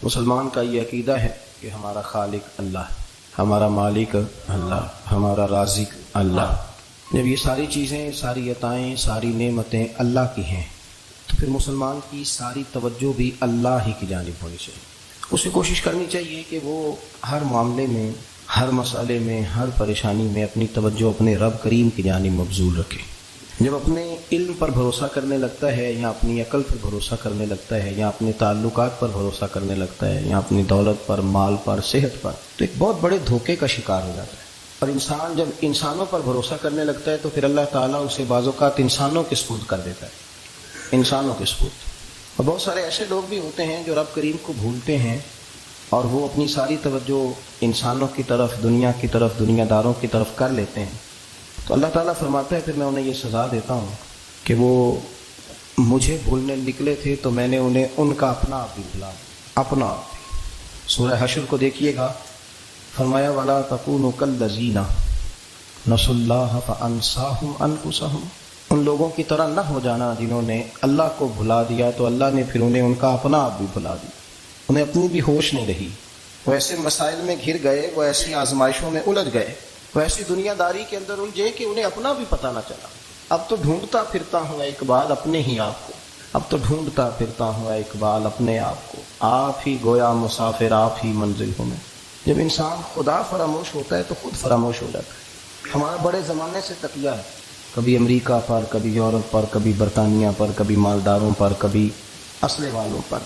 مسلمان کا یہ عقیدہ ہے کہ ہمارا خالق اللہ، ہمارا مالک اللہ، ہمارا رازق اللہ۔ جب یہ ساری چیزیں، ساری عطائیں، ساری نعمتیں اللہ کی ہیں تو پھر مسلمان کی ساری توجہ بھی اللہ ہی کی جانب ہونی چاہیے۔ اسے کوشش کرنی چاہیے کہ وہ ہر معاملے میں، ہر مسئلے میں، ہر پریشانی میں اپنی توجہ اپنے رب کریم کی جانب مبذول رکھے۔ جب اپنے علم پر بھروسہ کرنے لگتا ہے، یا اپنی عقل پر بھروسہ کرنے لگتا ہے، یا اپنے تعلقات پر بھروسہ کرنے لگتا ہے، یا اپنی دولت پر، مال پر، صحت پر، تو ایک بہت بڑے دھوکے کا شکار ہو جاتا ہے۔ اور انسان جب انسانوں پر بھروسہ کرنے لگتا ہے تو پھر اللہ تعالیٰ اسے بعض اوقات انسانوں کے سپرد کر دیتا ہے، انسانوں کے سپرد۔ اور بہت سارے ایسے لوگ بھی ہوتے ہیں جو رب کریم کو بھولتے ہیں اور وہ اپنی ساری توجہ انسانوں کی طرف، دنیا کی طرف، دنیا داروں کی طرف کر لیتے ہیں۔ تو اللہ تعالیٰ فرماتا ہے پھر میں انہیں یہ سزا دیتا ہوں کہ وہ مجھے بھولنے نکلے تھے تو میں نے انہیں ان کا اپنا آپ بھی بھلا دیا، اپنا آپ بھی۔ سورہ حشر کو دیکھیے گا، فرمایا وَلَا تَكُونُوا كَالَّذِينَ نَسُوا اللَّهَ فَأَنسَاهُمْ أَنفُسَهُمْ۔ ان لوگوں کی طرح نہ ہو جانا جنہوں نے اللہ کو بھلا دیا تو اللہ نے پھر انہیں ان کا اپنا آپ بھی بھلا دیا، انہیں اپنی بھی ہوش نہیں رہی۔ وہ ایسے مسائل میں گھر گئے، وہ ایسی آزمائشوں میں الجھ گئے، وہ ایسی دنیا داری کے اندر الجھے کہ انہیں اپنا بھی پتہ نہ چلا۔ اب تو ڈھونڈتا پھرتا ہوں اقبال اپنے ہی آپ کو، اب تو ڈھونڈتا پھرتا ہوں اقبال اپنے آپ کو، آپ ہی گویا مسافر، آپ ہی منزل ہوں میں۔ جب انسان خدا فراموش ہوتا ہے تو خود فراموش ہو جاتا ہے۔ ہمارا بڑے زمانے سے تقیہ ہے، کبھی امریکہ پر، کبھی یورپ پر، کبھی برطانیہ پر، کبھی مالداروں پر، کبھی اسلحے والوں پر۔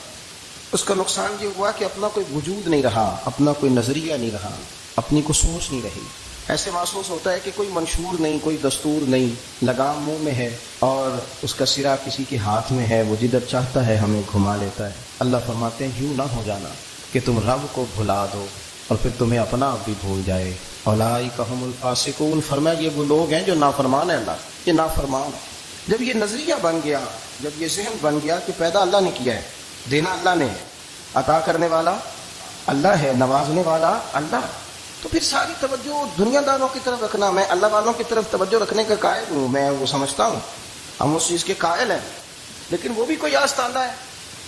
اس کا نقصان یہ ہوا کہ اپنا کوئی وجود نہیں رہا، اپنا کوئی نظریہ نہیں رہا، اپنی کوئی سوچ نہیں رہی۔ ایسے محسوس ہوتا ہے کہ کوئی منشور نہیں، کوئی دستور نہیں، لگام منہ میں ہے اور اس کا سرا کسی کے ہاتھ میں ہے، وہ جدھر چاہتا ہے ہمیں گھما لیتا ہے۔ اللہ فرماتے ہیں یوں نہ ہو جانا کہ تم رب کو بھلا دو اور پھر تمہیں اپنا آپ بھی بھول جائے۔ اولئک ھم الفاسقون، فرمایا یہ وہ لوگ ہیں جو نافرمان ہیں اللہ، یہ نافرمان ہے۔ جب یہ نظریہ بن گیا، جب یہ ذہن بن گیا کہ پیدا اللہ نے کیا ہے، دینا اللہ نے ہے، عطا کرنے والا اللہ ہے، نوازنے والا اللہ، تو پھر ساری توجہ دنیا داروں کی طرف رکھنا، میں اللہ والوں کی طرف توجہ رکھنے کا قائل ہوں، میں وہ سمجھتا ہوں، ہم اس چیز کے قائل ہیں، لیکن وہ بھی کوئی آستاندہ ہے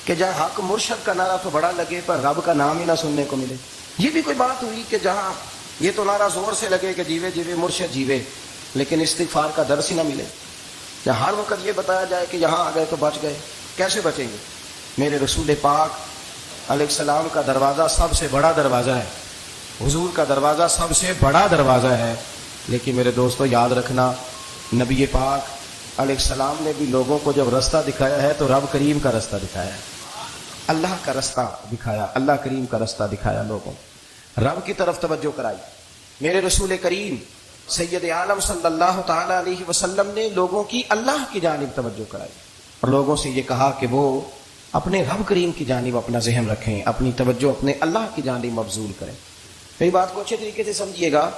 کہ جہاں حق مرشد کا نعرہ تو بڑا لگے پر رب کا نام ہی نہ سننے کو ملے۔ یہ بھی کوئی بات ہوئی کہ جہاں یہ تو نعرہ زور سے لگے کہ جیوے جیوے مرشد جیوے، لیکن استغفار کا درس ہی نہ ملے۔ جہاں ہر وقت یہ بتایا جائے کہ یہاں آ گئے تو بچ گئے، کیسے بچیں گے؟ میرے رسول پاک علیہ السلام کا دروازہ سب سے بڑا دروازہ ہے، حضور کا دروازہ سب سے بڑا دروازہ ہے، لیکن میرے دوستو یاد رکھنا، نبی پاک علیہ السلام نے بھی لوگوں کو جب رستہ دکھایا ہے تو رب کریم کا رستہ دکھایا ہے، اللہ کا رستہ دکھایا، اللہ کریم کا رستہ دکھایا، لوگوں رب کی طرف توجہ کرائی۔ میرے رسول کریم سید عالم صلی اللہ تعالی علیہ وسلم نے لوگوں کی اللہ کی جانب توجہ کرائی اور لوگوں سے یہ کہا کہ وہ اپنے رب کریم کی جانب اپنا ذہن رکھیں، اپنی توجہ اپنے اللہ کی جانب مبذول کریں۔ میری بات کو اچھے طریقے سے سمجھیے گا،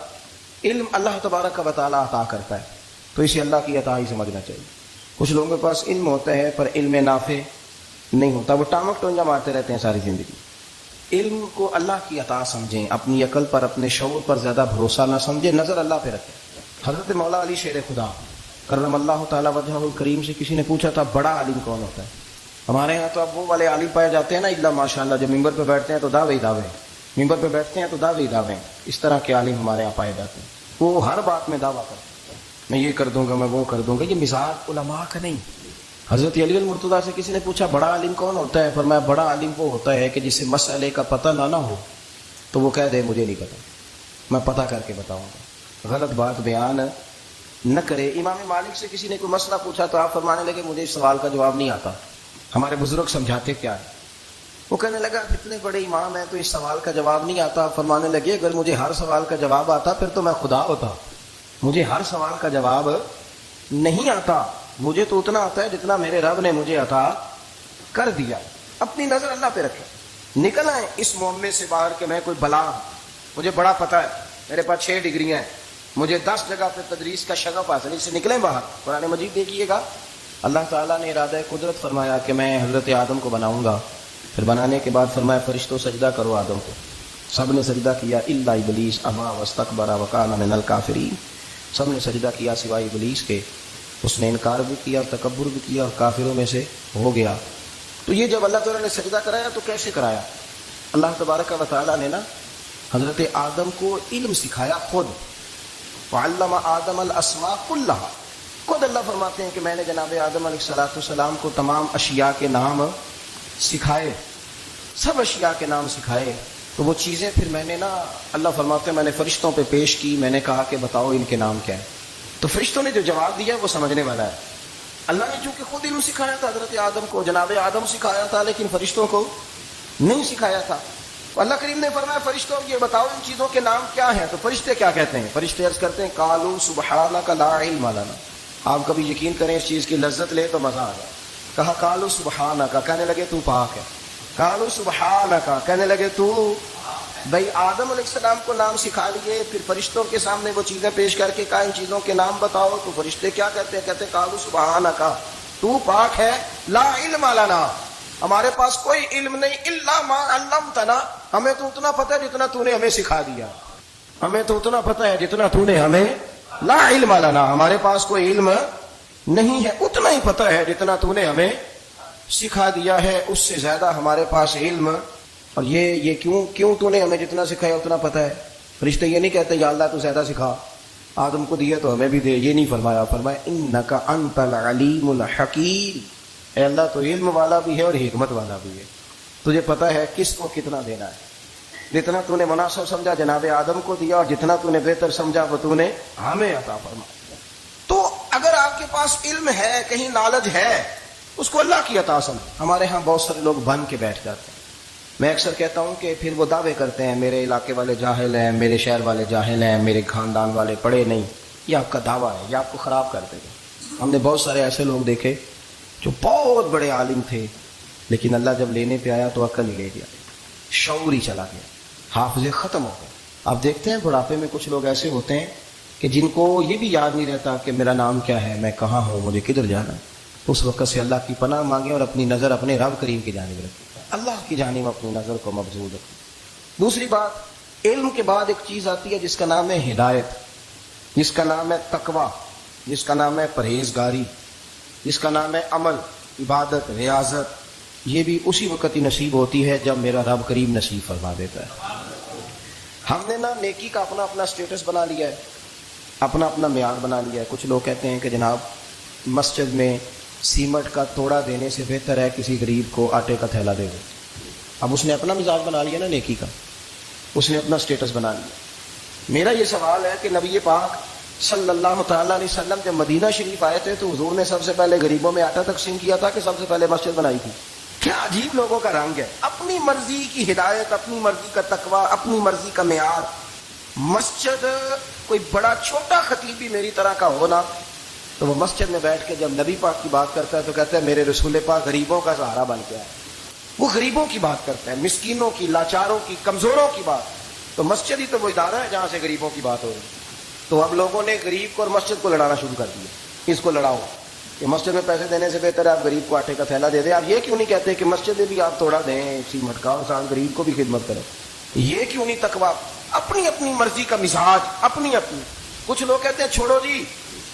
علم اللہ تبارک و تعالیٰ عطا کرتا ہے تو اسے اللہ کی عطا ہی سمجھنا چاہیے۔ کچھ لوگوں کے پاس علم ہوتا ہے پر علم نافع نہیں ہوتا، وہ ٹامک ٹونجا مارتے رہتے ہیں ساری زندگی۔ علم کو اللہ کی عطا سمجھیں، اپنی عقل پر، اپنے شعور پر زیادہ بھروسہ نہ سمجھیں، نظر اللہ پہ رکھیں۔ حضرت مولا علی شیر خدا کرم اللہ تعالیٰ وجہہ الکریم سے کسی نے پوچھا تھا بڑا عالم کون ہوتا ہے؟ ہمارے یہاں تو اب وہ والے عالم پائے جاتے ہیں نا، اللہ ماشاء اللہ، جب ممبر پہ بیٹھتے ہیں تو دعوے ہی دعوے، ممبر پہ بیٹھتے ہیں تو دعوے ہی دعوے، اس طرح کے عالم ہمارے یہاں پائے جاتے ہیں۔ وہ ہر بات میں دعویٰ کرتے ہیں، میں یہ کر دوں گا، میں وہ کر دوں گا۔ یہ مزاج علماء کا نہیں۔ حضرت علی المرتضیٰ سے کسی نے پوچھا بڑا عالم کون ہوتا ہے؟ فرمایا بڑا عالم وہ ہوتا ہے کہ جسے مسئلے کا پتہ نہ ہو تو وہ کہہ دے مجھے نہیں پتہ، میں پتہ کر کے بتاؤں گا، غلط بات بیان نہ کرے۔ امام مالک سے کسی نے کوئی مسئلہ پوچھا تو آپ فرمانے لگے مجھے اس سوال کا جواب نہیں آتا، ہمارے بزرگ سمجھاتے کیا ہے؟ وہ کہنے لگا اتنے بڑے امام ہیں تو اس سوال کا جواب نہیں آتا۔ فرمانے لگے اگر مجھے ہر سوال کا جواب آتا پھر تو میں خدا ہوتا، مجھے ہر سوال کا جواب نہیں آتا، مجھے تو اتنا آتا ہے جتنا میرے رب نے مجھے عطا کر دیا۔ اپنی نظر اللہ پہ رکھیں، نکل آئیں اس معمے سے باہر کہ میں کوئی بلا ہوں، مجھے بڑا پتہ ہے، میرے پاس 6 ڈگریاں ہیں، مجھے 10 جگہ پہ تدریس کا شغف حاصل، اس سے نکلیں باہر۔ قرآن مجید دیکھیے گا، اللہ تعالیٰ نے ارادہ قدرت فرمایا کہ میں حضرت آدم کو بناؤں گا، پھر بنانے کے بعد فرمایا فرشتوں سجدہ کرو آدم کو، سب نے سجدہ کیا الا ابلیس ابا واستکبر وکان من الکافرین، سب نے سجدہ کیا سوائے ابلیس کے، اس نے انکار بھی کیا اور تکبر بھی کیا اور کافروں میں سے ہو گیا۔ تو یہ جب اللہ تعالیٰ نے سجدہ کرایا تو کیسے کرایا؟ اللہ تبارک و تعالیٰ نے نا حضرت آدم کو علم سکھایا خود. وعلم آدم الاسماء کلھا. خود اللہ فرماتے ہیں کہ میں نے جناب آدم علیہ السلام کو تمام اشیاء کے نام سکھائے، سب اشیاء کے نام سکھائے. تو وہ چیزیں پھر میں نے نا، اللہ فرماتے ہیں میں نے فرشتوں پہ پیش کی، میں نے کہا کہ بتاؤ ان کے نام کیا ہے. تو فرشتوں نے جو جواب دیا وہ سمجھنے والا ہے. اللہ نے چونکہ خود علم سکھایا تھا حضرت آدم کو، جناب آدم سکھایا تھا، لیکن فرشتوں کو نہیں سکھایا تھا. اللہ کریم نے فرمایا فرشتوں یہ بتاؤ ان چیزوں کے نام کیا ہیں. تو فرشتے کیا کہتے ہیں؟ فرشتے عرض کرتے ہیں قالوا سبحانک لا علم لنا. آپ کبھی یقین کریں اس چیز کی لذت لے تو مزہ آ جائے. کہا قالوا سبحانک، کہنے لگے تو پاک ہے. قالوا سبحانک، کہنے لگے تو. بھائی آدم علیہ السلام کو نام سکھا لیے، پھر فرشتوں کے سامنے وہ چیزیں پیش کر کے کہا ان چیزوں کے نام بتاؤ. تو فرشتے کیا کہتے ہیں؟ کہتے ہیں قالوا سبحانک، تو پاک ہے. لا علم لنا، ہمارے پاس کوئی علم نہیں. الا ما علمتنا، ہمیں تو اتنا پتہ ہے جتنا تو نے ہمیں سکھا دیا. ہمیں تو اتنا پتہ ہے جتنا تو نے ہمیں. لا علم لنا، ہمارے پاس کوئی علم نہیں ہے، اتنا ہی پتہ ہے جتنا تو نے ہمیں سکھا دیا ہے، اس سے زیادہ ہمارے پاس علم. اور یہ کیوں تو نے ہمیں جتنا سکھایا اتنا پتہ ہے. فرشتے یہ نہیں کہتے یا اللہ تو زیادہ سکھا، آدم کو دیا تو ہمیں بھی دے. یہ نہیں فرمایا، فرمایا انک انت العلیم الحکیم. اے اللہ تو علم والا بھی ہے اور حکمت والا بھی ہے، تجھے پتہ ہے کس کو کتنا دینا ہے. جتنا تو نے مناسب سمجھا جناب آدم کو دیا، اور جتنا تو نے بہتر سمجھا وہ تو نے ہمیں عطا فرمایا. تو اگر آپ کے پاس علم ہے، کہیں نالج ہے، اس کو اللہ کی عطا سمجھ. ہمارے ہاں بہت سارے لوگ بن کے بیٹھ جاتے ہیں. میں اکثر کہتا ہوں کہ پھر وہ دعوے کرتے ہیں میرے علاقے والے جاہل ہیں، میرے شہر والے جاہل ہیں، میرے خاندان والے پڑھے نہیں. یہ آپ کا دعویٰ ہے، یہ آپ کو خراب کر دے گا. ہم نے بہت سارے ایسے لوگ دیکھے جو بہت بڑے عالم تھے، لیکن اللہ جب لینے پہ آیا تو عقل ہی لے گیا، شعور ہی چلا گیا، حافظے ختم ہو گئے. آپ دیکھتے ہیں بڑھاپے میں کچھ لوگ ایسے ہوتے ہیں کہ جن کو یہ بھی یاد نہیں رہتا کہ میرا نام کیا ہے، میں کہاں ہوں، مجھے کدھر جانا ہے. اس وقت سے اللہ کی پناہ مانگیں اور اپنی نظر اپنے رب کریم کی جانب رکھیں، اللہ کی جانب اپنی نظر کو مبذول رکھیں. دوسری بات، علم کے بعد ایک چیز آتی ہے جس کا نام ہے ہدایت، جس کا نام ہے تقوی، جس کا نام ہے پرہیزگاری، جس کا نام ہے عمل، عبادت، ریاضت. یہ بھی اسی وقت ہی نصیب ہوتی ہے جب میرا رب کریم نصیب فرما دیتا ہے. ہم نے نا نیکی کا اپنا اپنا سٹیٹس بنا لیا ہے، اپنا اپنا معیار بنا لیا ہے. کچھ لوگ کہتے ہیں کہ جناب مسجد میں سیمنٹ کا توڑا دینے سے بہتر ہے کسی غریب کو آٹے کا تھیلا دے دو. اب اس نے اپنا مزاج بنا لیا نا نیکی کا، اس نے اپنا سٹیٹس بنا لیا. میرا یہ سوال ہے کہ نبی پاک صلی اللہ تعالیٰ علیہ وسلم جب مدینہ شریف آئے تھے تو حضور نے سب سے پہلے غریبوں میں آٹا تقسیم کیا تھا کہ سب سے پہلے مسجد بنائی تھی؟ کیا عجیب لوگوں کا رنگ ہے، اپنی مرضی کی ہدایت، اپنی مرضی کا تقوی، اپنی مرضی کا معیار. مسجد کوئی بڑا چھوٹا خطیب بھی میری طرح کا ہونا تو وہ مسجد میں بیٹھ کے جب نبی پاک کی بات کرتا ہے تو کہتا ہے میرے رسول پاک غریبوں کا سہارا بن کے آئے. وہ غریبوں کی بات کرتا ہے، مسکینوں کی، لاچاروں کی، کمزوروں کی بات. تو مسجد ہی تو وہ ادارہ ہے جہاں سے غریبوں کی بات ہو رہی. تو اب لوگوں نے غریب کو اور مسجد کو لڑانا شروع کر دیا. اس کو لڑاؤ کہ مسجد میں پیسے دینے سے بہتر ہے آپ غریب کو آٹے کا تھیلا دے دیں. آپ یہ کیوں نہیں کہتے کہ مسجد میں بھی آپ توڑا دیں سیمنٹ کا اور ساتھ غریب کو بھی خدمت کریں؟ یہ کیوں نہیں تقویٰ؟ اپنی اپنی مرضی کا مزاج، اپنی اپنی. کچھ لوگ کہتے ہیں چھوڑو جی،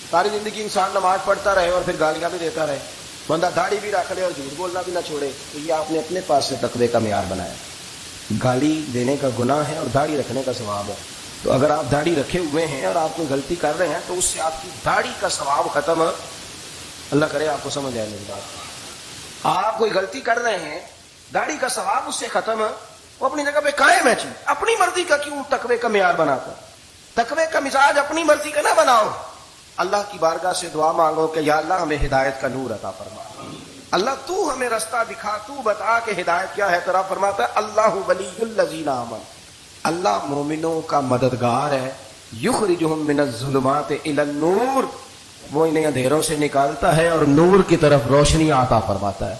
ساری زندگی انسان نماز پڑھتا رہے اور پھر گالیاں بھی دیتا رہے، بندہ داڑھی بھی رکھ لے اور جھوٹ بولنا بھی نہ چھوڑے. تو یہ آپ نے اپنے پاس سے تقوی کا معیار بنایا. گالی دینے کا گناہ ہے اور داڑھی رکھنے کا ثواب ہے. تو اگر آپ داڑھی رکھے ہوئے ہیں اور آپ کوئی غلطی کر رہے ہیں تو اس سے آپ کی داڑھی کا ثواب ختم ہے. اللہ کرے آپ کو سمجھ آئے میری بات. آپ کوئی غلطی کر رہے ہیں، داڑھی کا ثواب اس سے ختم ہے، وہ اپنی جگہ پہ قائم ہے. چیز اپنی مرضی کا کیوں تقوی کا معیار بناتا؟ تقوی کا مزاج اپنی مرضی کا نہ بناؤ. اللہ کی بارگاہ سے دعا مانگو کہ یا اللہ ہمیں ہدایت کا نور عطا فرما. اللہ تو ہمیں رستہ دکھا، تو بتا کہ ہدایت کیا ہے. ترا فرماتا ہے اللہ ولی الذین آمنوا، اللہ مومنوں کا مددگار ہے. یخرجہم من الظلمات الی النور، وہ انہیں اندھیروں سے نکالتا ہے اور نور کی طرف روشنی عطا فرماتا ہے.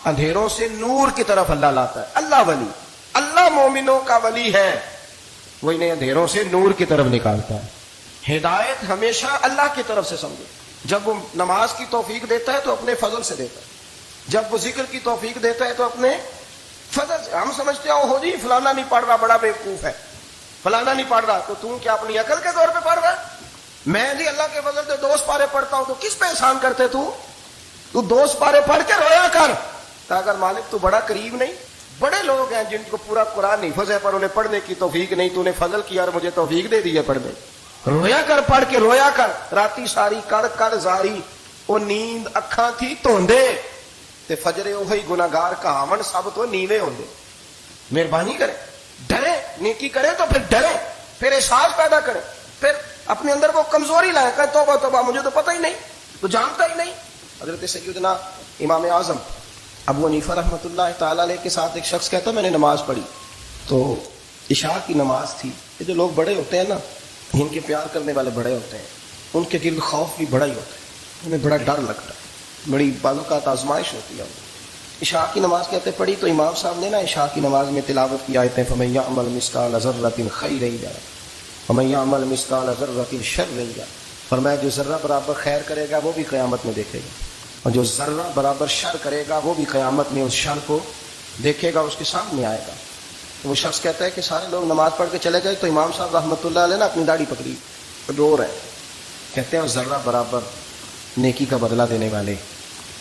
اندھیروں سے نور کی طرف اللہ لاتا ہے. اللہ ولی، اللہ مومنوں کا ولی ہے، وہ انہیں اندھیروں سے نور کی طرف نکالتا ہے. ہدایت ہمیشہ اللہ کی طرف سے سمجھو. جب وہ نماز کی توفیق دیتا ہے تو اپنے فضل سے دیتا ہے، جب وہ ذکر کی توفیق دیتا ہے تو اپنے فضل سے. ہم سمجھتے ہو جی فلانا نہیں پڑھ رہا بڑا بیوقوف ہے، فلانا نہیں پڑھ رہا، تو تم کیا اپنی عقل کے طور پہ پڑھ رہا ہے؟ میں جی اللہ کے فضل سے 2 پارے پڑھتا ہوں، تو کس پہ احسان کرتے تو 2 پارے پڑھ کے رویا کر، اگر مالک تو بڑا قریب نہیں. بڑے لوگ ہیں جن کو پورا قرآن حفظ ہے پر انہیں پڑھنے کی توفیق نہیں. تو انہیں فضل کیا اور مجھے توفیق دے دی ہے پڑھنے. رویا کر پڑھ کے رویا کر. راتی ساری کڑ کڑ زاری وہ نیند اکھاں تھی توندے تے فجرے وہی گناہگار کہاون سب تو نیوے ہوندے. مہربانی کرے, ڈرے, نیکی کرے تو پھر ڈرے, پھر احساس پیدا کرے, پھر اپنے اندر وہ کمزوری لائے کہ توبہ توبہ مجھے تو پتہ ہی نہیں, تو جانتا ہی نہیں. حضرت سیدنا امام اعظم ابو حنیفہ رحمۃ اللہ تعالی علیہ کے ساتھ ایک شخص کہتا میں نے نماز پڑھی تو عشاء کی نماز تھی. یہ جو لوگ بڑے ہوتے ہیں نا, جن کے پیار کرنے والے بڑے ہوتے ہیں, ان کے دل خوف بھی بڑا ہی ہوتا ہے, انہیں بڑا ڈر لگتا ہے, بڑی بعض اوقات آزمائش ہوتی ہے. عشاء کی نماز کہتے پڑھی تو امام صاحب نے نا عشاء کی نماز میں تلاوت کی آیتیں فَمَن يَعْمَلْ مِثْقَالَ ذَرَّةٍ خَيْرًا يَرَهُ وَمَن يَعْمَلْ مِثْقَالَ ذَرَّةٍ شَرًّا يَرَهُ. فرمایا جو ذرہ برابر خیر کرے گا وہ بھی قیامت میں دیکھے گا, اور جو ذرہ برابر شر کرے گا وہ بھی قیامت میں اس شر کو دیکھے گا, اس کے سامنے آئے گا. تو وہ شخص کہتا ہے کہ سارے لوگ نماز پڑھ کے چلے گئے تو امام صاحب رحمۃ اللہ علیہ نے اپنی داڑھی پکڑی, رو رہے ہیں. کہتے ہیں ذرہ برابر نیکی کا بدلہ دینے والے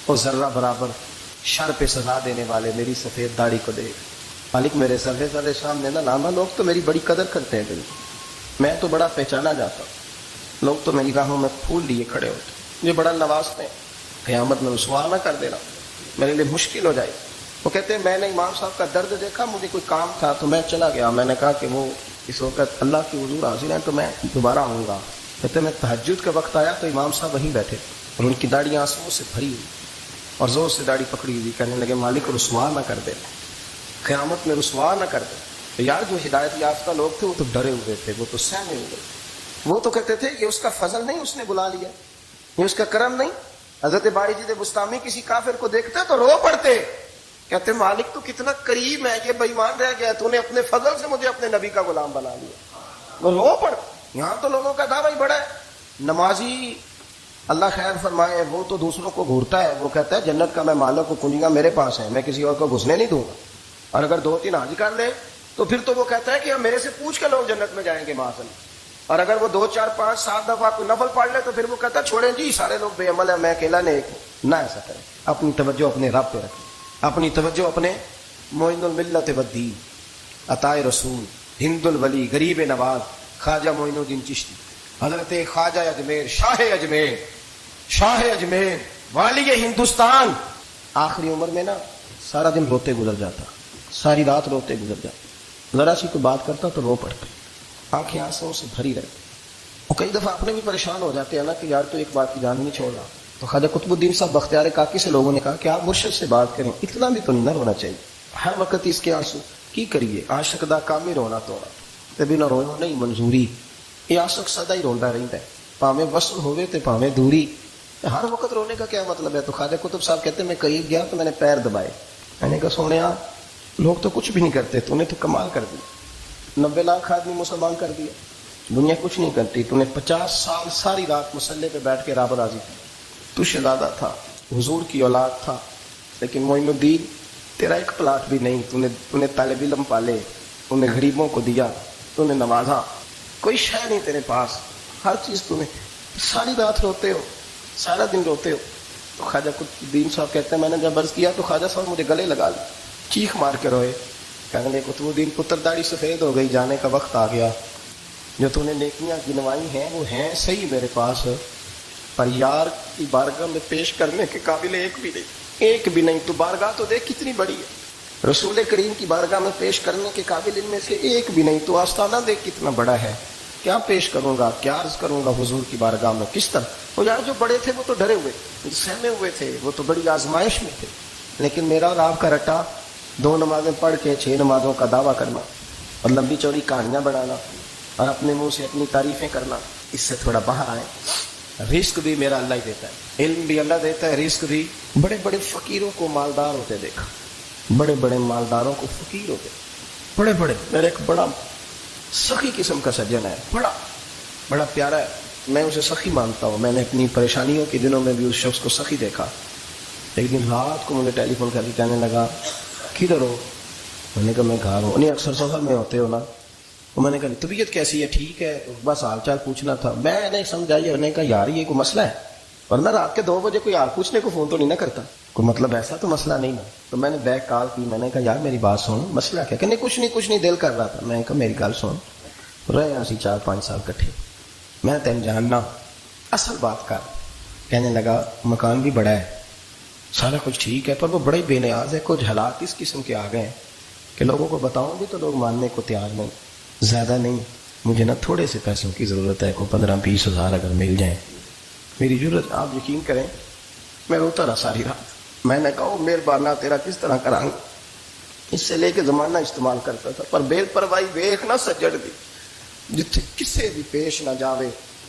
اور ذرہ برابر شر پہ سزا دینے والے میری سفید داڑھی کو دیکھ. مالک میرے سارے سامنے نا نامہ لوگ تو میری بڑی قدر کرتے ہیں, میں تو بڑا پہچانا جاتا ہوں, لوگ تو میری راہوں میں پھول لیے کھڑے ہوتے, مجھے بڑا نوازتے ہیں. قیامت میں رسوا نہ کر دینا, میرے لیے مشکل ہو جائے. وہ کہتے ہیں میں نے امام صاحب کا درد دیکھا, مجھے کوئی کام تھا تو میں چلا گیا. میں نے کہا کہ وہ اس وقت اللہ کی حضور حاضر ہیں تو میں دوبارہ آؤں گا. کہتے میں تہجد کا وقت آیا تو امام صاحب وہیں بیٹھے اور ان کی داڑھی آنسوؤں سے بھری ہوئی اور زور سے داڑھی پکڑی ہوئی. کہنے لگے مالک رسوا نہ کر دے, قیامت میں رسوا نہ کر دے. تو یار جو ہدایت یافتہ لوگ تھے وہ تو ڈرے ہوئے تھے, وہ تو سہمے ہوئے, وہ تو کہتے تھے یہ اس کا فضل نہیں, اس نے بلا لیا, یہ اس کا کرم نہیں. حضرت باریجید بستامی کسی کافر کو دیکھتے تو رو پڑتے, کہتے مالک تو کتنا قریب ہے, یہ بے ایمان رہ گیا, تو نے اپنے فضل سے مجھے اپنے نبی کا غلام بنا لیا. وہ رو پڑ. یہاں تو لوگوں کا دعویٰ ہی بڑا ہے. نمازی اللہ خیر فرمائے وہ تو دوسروں کو گھورتا ہے, وہ کہتا ہے جنت کا میں مالک کو کنجیاں میرے پاس ہے, میں کسی اور کو گھسنے نہیں دوں گا. اور اگر 2-3 حج کر لے تو پھر تو وہ کہتا ہے کہ میرے سے پوچھ کے لوگ جنت میں جائیں گے معاذ. اور اگر وہ 2-4-5-7 دفعہ کوئی نفل پڑھ لے تو پھر وہ کہتا ہے چھوڑیں جی سارے لوگ بے عمل ہیں, میں اکیلا نہیں. نہ ایسا کریں, اپنی توجہ اپنے رب پہ رکھیں, اپنی توجہ اپنے معین الملت والدین عطائے رسول ہند الولی غریب نواز خواجہ معین الدین چشتی حضرت خواجہ اجمیر شاہ اجمیر والی ہندوستان. آخری عمر میں نا سارا دن روتے گزر جاتا, ساری رات روتے گزر جاتا, ذرا سی کوئی بات کرتا تو رو پڑتے, آنکھیں آنسوں سے بھری رہتی. اور کئی دفعہ اپنے بھی پریشان ہو جاتے ہیں نا کہ یار تو ایک بات کی جان نہیں چھوڑ رہا. تو خواجہ قطب الدین صاحب بختیار کاکی سے لوگوں نے کہا کہ آپ مرشد سے بات کریں, اتنا بھی تو نہیں ہونا چاہیے, ہر وقت اس کے آنسو کی کریے. عاشق دا کام ہی رونا توڑا تے بنا رونا نہیں منظوری. یہ عاشق سدا ہی روندا رہتا ہے, پاویں وصل ہوئے تے پاویں دوری, ہر وقت رونے کا کیا مطلب ہے. تو خواجہ قطب صاحب کہتے ہیں میں قریب گیا تو میں نے پیر دبائے, میں نے کہا سونیا لوگ تو کچھ بھی نہیں کرتے, تو نے تو کمال کر دیا. 90 لاکھ آدمی مسلمان کر دیا, دنیا کچھ نہیں کرتی. تو نے 50 سال ساری رات مسلح پہ بیٹھ کے رب راضی کیا. تو شہزادہ تھا, حضور کی اولاد تھا, لیکن معین الدین تیرا ایک پلاٹ بھی نہیں. تو نے طالب علم پالے, تو نے غریبوں کو دیا, تو نے نوازا, کوئی شے نہیں تیرے پاس, ہر چیز تو نے. ساری رات روتے ہو, سارا دن روتے ہو. تو خواجہ قطب الدین صاحب کہتے ہیں میں نے جب عرض کیا تو خواجہ صاحب مجھے گلے لگا لی, چیخ مار کے روئے. کہنے لگے قطب الدین پتر داڑھی سفید ہو گئی, جانے کا وقت آ گیا. جو تو نے نیکیاں گنوائی ہیں وہ ہیں صحیح میرے پاس, پر یار کی بارگاہ میں پیش کرنے کے قابل ایک بھی نہیں. تو بارگاہ تو دیکھ کتنی بڑی ہے, رسول کریم کی بارگاہ میں پیش کرنے کے قابل ان میں سے ایک بھی نہیں. تو آستانہ دیکھ کتنا بڑا ہے, کیا پیش کروں گا, کیا عرض کروں گا حضور کی بارگاہ میں, کس طرح. وہ یار جو بڑے تھے وہ تو ڈرے ہوئے, سہمے ہوئے تھے, وہ تو بڑی آزمائش میں تھے. لیکن میرا اور آپ کا رٹا 2 نمازیں پڑھ کے 6 نمازوں کا دعویٰ کرنا اور لمبی چوڑی کہانیاں بنانا اور اپنے منہ سے اپنی تعریفیں کرنا, اس سے تھوڑا باہر آئے. رزق بھی میرا اللہ ہی دیتا ہے, علم بھی اللہ دیتا ہے, رزق بھی. بڑے بڑے فقیروں کو مالدار ہوتے دیکھا, بڑے بڑے مالداروں کو فقیر ہوتے, بڑے بڑے. میرا ایک بڑا سخی قسم کا سجن ہے, بڑا پیارا ہے, میں اسے سخی مانتا ہوں. میں نے اپنی پریشانیوں کے دنوں میں بھی اس شخص کو سخی دیکھا. ایک دن رات کو مجھے ٹیلی فون کر کے کہنے لگا کدھر ہو. میں نے کہا میں گھر ہوں. انہیں اکثر سفر میں ہوتے ہو نا. میں نے کہا طبیعت کیسی ہے, ٹھیک ہے, بس حال چال پوچھنا تھا. میں نے سمجھائی, انہوں نے کہا یار یہ کوئی مسئلہ ہے, ورنہ رات کے 2 بجے کوئی حال پوچھنے کو فون تو نہیں نہ کرتا. کوئی مطلب ایسا تو مسئلہ نہیں نا. تو میں نے بیک کال کی, میں نے کہا یار میری بات سن, مسئلہ کیا؟ کہ نہیں کچھ نہیں دل کر رہا تھا. میں نے کہا میری گل سن, رہے اسی 4-5 سال کٹھے, میں تین جاننا, اصل بات کر. کہنے لگا مکان بھی بڑا ہے, سارا کچھ ٹھیک ہے, پر وہ بڑے بے نیاز ہے. کچھ حالات اس قسم کے آ گئے ہیں کہ لوگوں کو بتاؤں بھی تو لوگ ماننے کو تیار نہیں. زیادہ نہیں, مجھے نا تھوڑے سے پیسوں کی ضرورت ہے, کوئی 15-20 ہزار اگر مل جائیں میری ضرورت. آپ یقین کریں میں روتا رہا ساری رات. میں نے کہا مہربانہ تیرا کس طرح کرانگا, اس سے لے کے زمانہ استعمال کرتا تھا, پر بے پرواہی ویخ نہ سجڑ دی, جتھے کسے بھی پیش نہ جاوے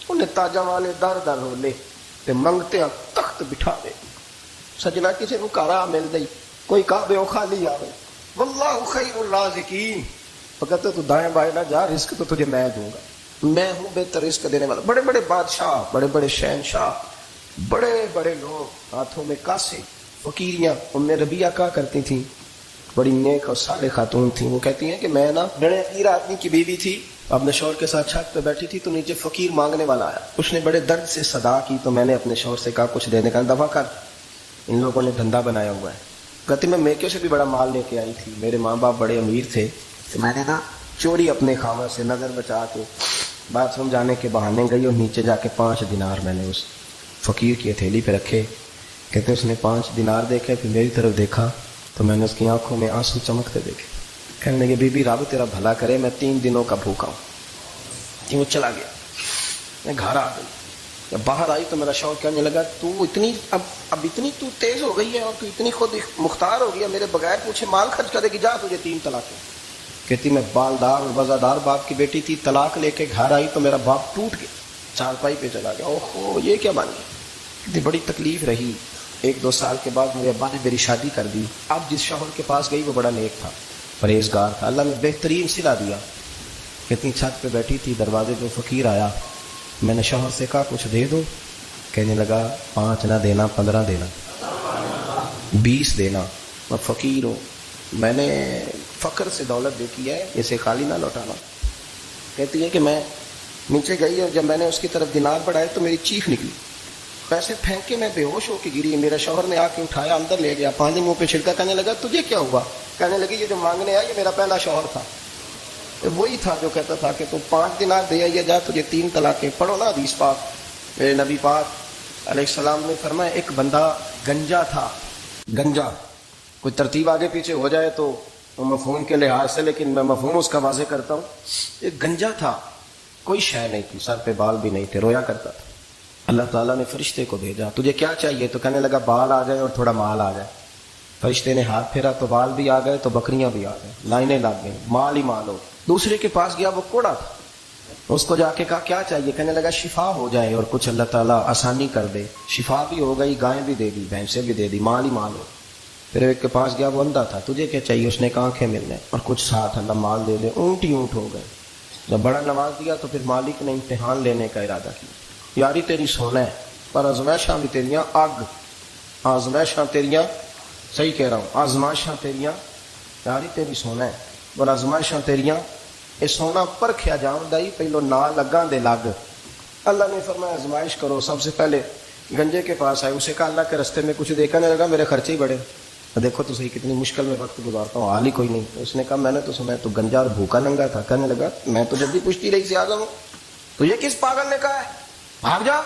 انہیں تاجاں والے در در ہو لے تے منگتے ہیں تخت بٹھا دے. سجنا کسی کو کارا مل گئی, کوئی کعبے او خالی آوے, واللہ خیر الرازقین. فقط تو دائیں بائیں نہ جا, رزق تو تجھے میں دوں گا, میں ہوں بہتر رزق دینے والا. بڑے بڑے بادشاہ, بڑے بڑے شہنشاہ, بڑے بڑے لوگ ہاتھوں میں کاسے, فقیریاں. ام ربیعہ کہا کرتی تھیں, بڑی نیک اور صالح خاتون تھیں. وہ کہتی ہیں کہ میں نا بڑے امیر آدمی کی بیوی تھی, اپنے شوہر کے ساتھ چھت پہ بیٹھی تھی تو نیچے فقیر مانگنے والا آیا. اس نے بڑے درد سے صدا کی تو میں نے اپنے شوہر سے کہا کچھ دینے کا دفع کر, ان لوگوں نے دھندا بنایا ہوا ہے. کہتی میں میکے سے بھی بڑا مال لے کے آئی تھی, میرے ماں باپ بڑے امیر تھے, تو میں نے نا چوری اپنے خامہ سے نظر بچا کے باتھ روم جانے کے بہانے گئی اور نیچے جا کے 5 دینار میں نے اس فقیر کی ہتھیلی پہ رکھے. کہتے اس نے 5 دینار دیکھے, پھر میری طرف دیکھا تو میں نے اس کی آنکھوں میں آنسو چمکتے دیکھے. کہنے لگے بی بی رب تیرا بھلا کرے, میں 3 دنوں کا بھوکا ہوں. کہ وہ چلا گیا. میں گھر آ گئی, جب باہر آئی تو میرا شوہر کہنے لگا تو اتنی اب اتنی تو تیز ہو گئی ہے اور تو اتنی خود مختار ہو گئی ہے, میرے بغیر پوچھے مال خرچ کرے گی, جا تجھے 3 طلاقیں. کہتی میں بالدار اور وزادار باپ کی بیٹی تھی, طلاق لے کے گھر آئی تو میرا باپ ٹوٹ گیا, چارپائی پہ چلا گیا. اوہو یہ کیا بن گیا. کتنی بڑی تکلیف رہی. 1-2 سال کے بعد میرے ابا نے میری شادی کر دی. اب جس شوہر کے پاس گئی وہ بڑا نیک تھا, پرہیزگار تھا, اللہ نے بہترین صلہ دیا. کتنی چھت پہ بیٹھی تھی, دروازے پہ فقیر آیا, میں نے شوہر سے کہا کچھ دے دو. کہنے لگا 5 نہ دینا, 15 دینا, 20 دینا, میں فقیر ہوں, میں نے فقر سے دولت دیکھی ہے, اسے خالی نہ لوٹانا. کہتی ہے کہ میں نیچے گئی اور جب میں نے اس کی طرف دینار بڑھائے تو میری چیخ نکلی, پیسے پھینک کے میں بے ہوش ہو کے گری. میرا شوہر نے آ کے اٹھایا, اندر لے گیا, پانی منہ پہ چھڑکا. کہنے لگا تجھے کیا ہوا؟ کہنے لگی یہ جو مانگنے آیا یہ میرا پہلا شوہر تھا, وہی تھا جو کہتا تھا کہ تو 5 دینار دے آئیے, جا تجھے 3 طلاقیں. پڑھو نا حدیث پاک. میرے نبی پاک علیہ السلام نے فرمایا ایک بندہ گنجا تھا. گنجا کوئی ترتیب آگے پیچھے ہو جائے تو مفہوم کے لحاظ سے, لیکن میں مفہوم اس کا واضح کرتا ہوں. ایک گنجا تھا, کوئی شے نہیں تھی, سر پہ بال بھی نہیں تھے, رویا کرتا تھا. اللہ تعالیٰ نے فرشتے کو بھیجا, تجھے کیا چاہیے؟ تو کہنے لگا بال آ جائے اور تھوڑا مال آ جائے. فرشتے نے ہاتھ پھیرا تو بال بھی آ گئے تو بکریاں بھی آ گئیں, لائنیں لگ گئیں, مال ہی مال ہو. دوسرے کے پاس گیا, وہ کوڑا تھا, اس کو جا کے کہا کیا چاہیے؟ کہنے لگا شفا ہو جائے اور کچھ اللہ تعالیٰ آسانی کر دے. شفا بھی ہو گئی, گائیں بھی دے دی, بھینسیں بھی دے دی, مال ہی مال ہو. پھر ایک کے پاس گیا, وہ اندھا تھا, تجھے کیا چاہیے؟ اس نے کہا آنکھیں ملنے اور کچھ ساتھ اللہ مال دے دے. اونٹ ہی اونٹ ہو گئے. جب بڑا نواز دیا تو پھر مالک نے امتحان لینے کا ارادہ کیا. یاری تیری سونا ہے پر آزمائشاں بھی تیریاں آگ, آزمائشاں تیریاں, صحیح کہہ رہا ہوں, آزمائشاں تیریاں, یاری تیری سونا ہے پر آزمائشاں تیریاں, یہ سونا پرکھیا جاؤں دائی پہلو نہ لگاں دے لگ. اللہ نے فرمایا آزمائش کرو. سب سے پہلے گنجے کے پاس آئے, اسے کہا اللہ کے رستے میں کچھ دیکھنے لگا, میرے خرچے ہی بڑے, دیکھو تو صحیح کتنی مشکل میں وقت گزارتا ہوں, حال ہی کوئی نہیں. اس نے کہا میں نے تو سنا تو گنجا اور بھوکا ننگا تھا. کہنے لگا میں تو جب بھی پوچھتی رہی سے اعظم ہوں, تو یہ کس پاگل نے کہا ہے بھاگ جا.